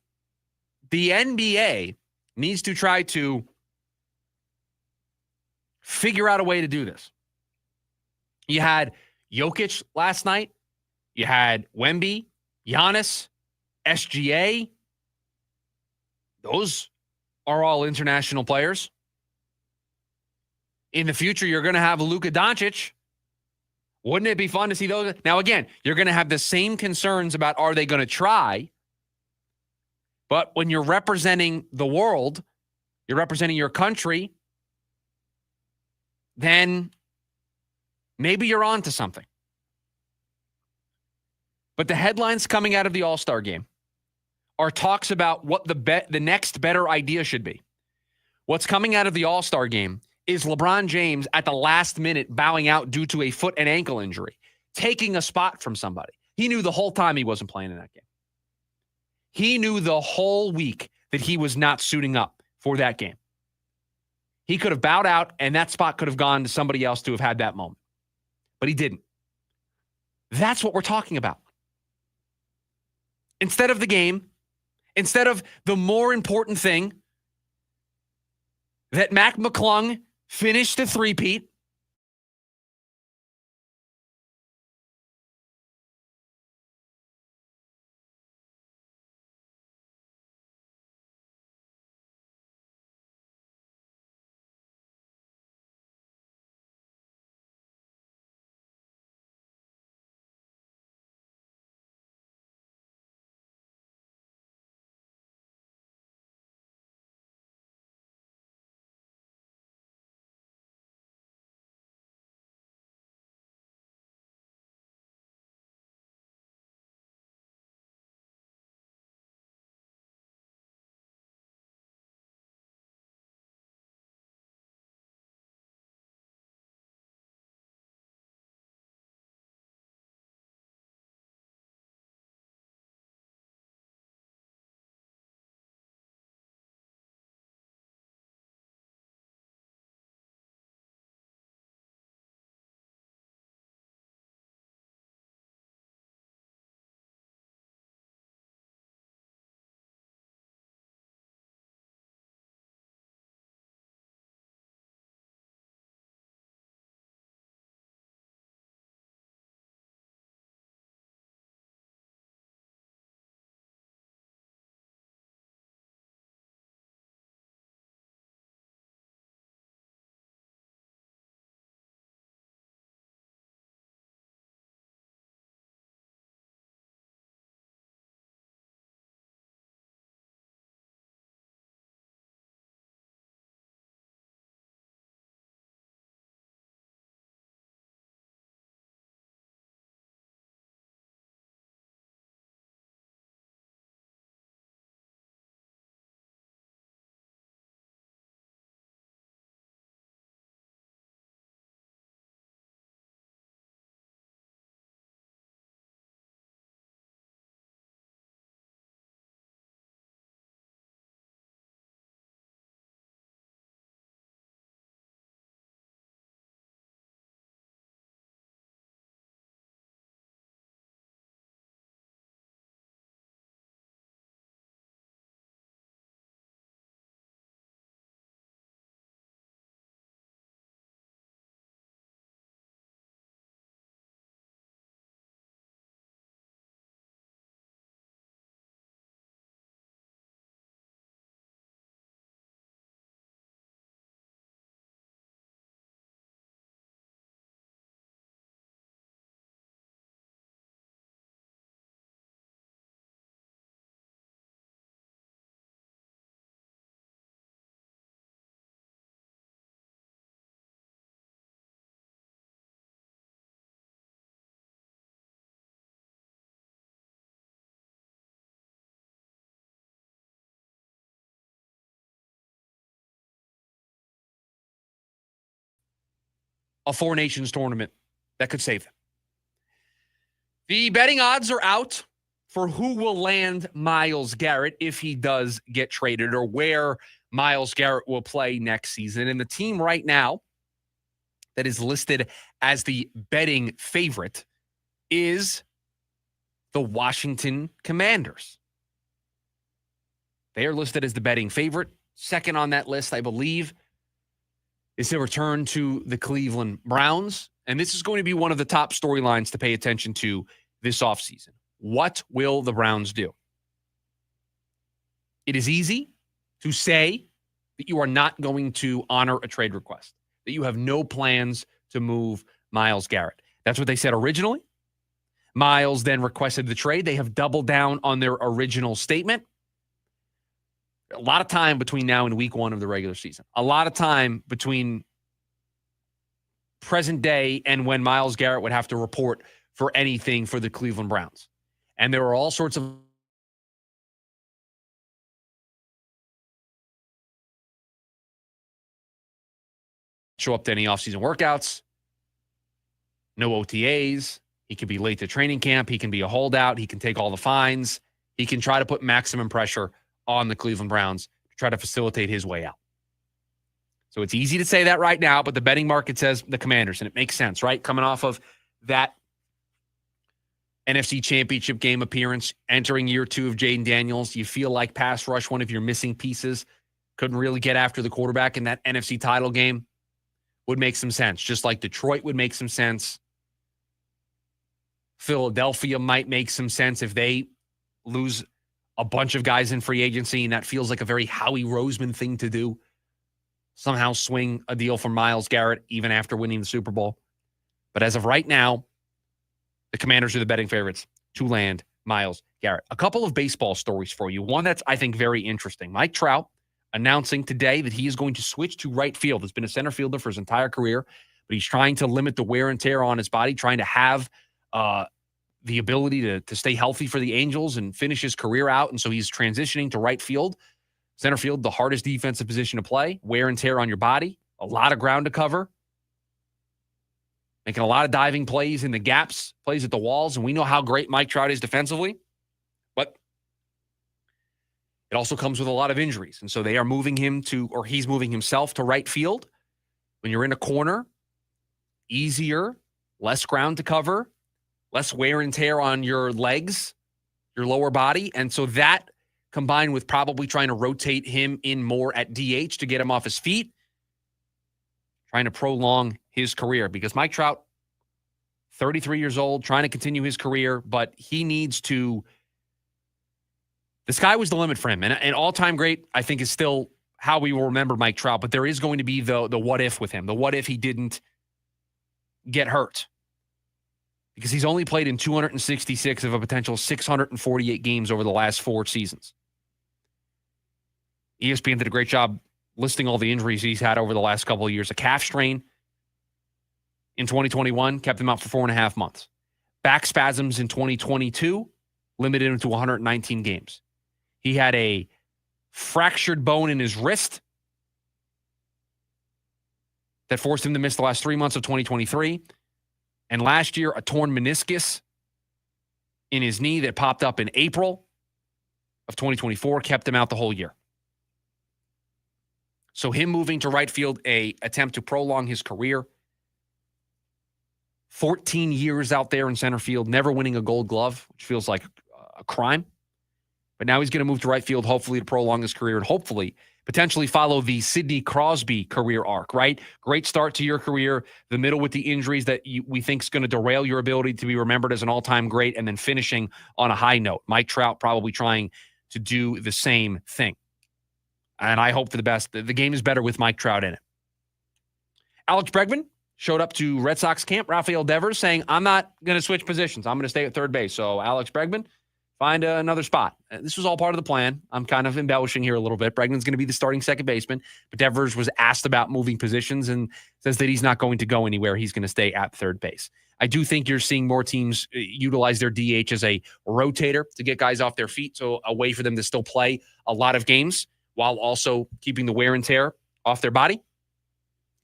the NBA needs to try to figure out a way to do this. You had Jokic last night. You had Wemby, Giannis, SGA. Those are all international players. In the future, you're going to have Luka Doncic. Wouldn't it be fun to see those? Now, again, you're going to have the same concerns about are they going to try? But when you're representing the world, you're representing your country, then maybe you're on to something. But the headlines coming out of the All-Star game are talks about what the next better idea should be. What's coming out of the All-Star game is LeBron James at the last minute bowing out due to a foot and ankle injury, taking a spot from somebody. He knew the whole time he wasn't playing in that game. He knew the whole week that he was not suiting up for that game. He could have bowed out, and that spot could have gone to somebody else to have had that moment. But he didn't. That's what we're talking about. Instead of the game, instead of the more important thing, that Mac McClung finished the three-peat, a Four Nations tournament that could save them. The betting odds are out for who will land Myles Garrett if he does get traded, or where Myles Garrett will play next season. And the team right now that is listed as the betting favorite is the Washington Commanders. They are listed as the betting favorite. Second on that list, I believe, is the return to the Cleveland Browns. And this is going to be one of the top storylines to pay attention to this offseason. What will the Browns do? It is easy to say that you are not going to honor a trade request, that you have no plans to move Myles Garrett. That's what they said originally. Myles then requested the trade. They have doubled down on their original statement. A lot of time between now and week 1 of the regular season. A lot of time between present day and when Myles Garrett would have to report for anything for the Cleveland Browns. And there were all sorts of show up to any offseason workouts, no OTAs. He can be late to training camp. He can be a holdout. He can take all the fines. He can try to put maximum pressure on the Cleveland Browns to try to facilitate his way out. So it's easy to say that right now, but the betting market says the Commanders, and it makes sense, right? Coming off of that NFC Championship game appearance, entering year 2 of Jaden Daniels, you feel like pass rush, one of your missing pieces, couldn't really get after the quarterback in that NFC title game, would make some sense. Just like Detroit would make some sense. Philadelphia might make some sense if they lose a bunch of guys in free agency, and that feels like a very Howie Roseman thing to do. Somehow swing a deal for Myles Garrett even after winning the Super Bowl. But as of right now, the Commanders are the betting favorites to land Myles Garrett. A couple of baseball stories for you. One that's, I think, very interesting. Mike Trout announcing today that he is going to switch to right field. He's been a center fielder for his entire career, but he's trying to limit the wear and tear on his body, trying to have the ability to stay healthy for the Angels and finish his career out. And so he's transitioning to right field. Center field, the hardest defensive position to play. Wear and tear on your body. A lot of ground to cover. Making a lot of diving plays in the gaps, plays at the walls. And we know how great Mike Trout is defensively. But it also comes with a lot of injuries. And so they are moving him to, or he's moving himself to right field. When you're in a corner, easier, less ground to cover, less wear and tear on your legs, your lower body. And so that, combined with probably trying to rotate him in more at DH to get him off his feet, trying to prolong his career. Because Mike Trout, 33 years old, trying to continue his career, but he needs to – the sky was the limit for him. And an all-time great, I think, is still how we will remember Mike Trout. But there is going to be the what if with him. The what if he didn't get hurt. Because he's only played in 266 of a potential 648 games over the last 4 seasons. ESPN did a great job listing all the injuries he's had over the last couple of years. A calf strain in 2021 kept him out for 4.5 months. Back spasms in 2022 limited him to 119 games. He had a fractured bone in his wrist that forced him to miss the last 3 months of 2023. And last year, a torn meniscus in his knee that popped up in April of 2024 kept him out the whole year. So him moving to right field, a attempt to prolong his career. 14 years out there in center field, never winning a Gold Glove, which feels like a crime. But now he's going to move to right field, hopefully to prolong his career and hopefully potentially follow the Sidney Crosby career arc, right? Great start to your career, the middle with the injuries that we think is going to derail your ability to be remembered as an all-time great, and then finishing on a high note. Mike Trout probably trying to do the same thing. And I hope for the best. The game is better with Mike Trout in it. Alex Bregman showed up to Red Sox camp. Rafael Devers saying, I'm not going to switch positions. I'm going to stay at third base. So Alex Bregman, find another spot. This was all part of the plan. I'm kind of embellishing here a little bit. Bregman's going to be the starting second baseman, but Devers was asked about moving positions and says that he's not going to go anywhere. He's going to stay at third base. I do think you're seeing more teams utilize their DH as a rotator to get guys off their feet, so a way for them to still play a lot of games while also keeping the wear and tear off their body.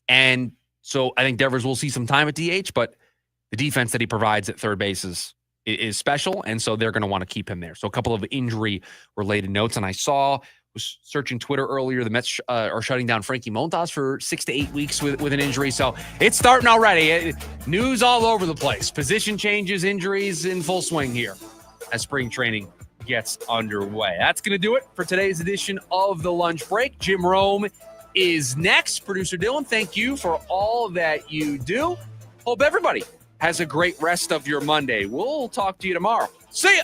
And So I think Devers will see some time at DH, but the defense that he provides at third base is special, and so they're going to want to keep him there. So a couple of injury-related notes, and I was searching Twitter earlier, the Mets are shutting down Frankie Montas for 6 to 8 weeks with an injury, so it's starting already. News all over the place. Position changes, injuries in full swing here as spring training gets underway. That's going to do it for today's edition of The Lunch Break. Jim Rome is next. Producer Dylan, thank you for all that you do. Hope everybody has a great rest of your Monday. We'll talk to you tomorrow. See ya!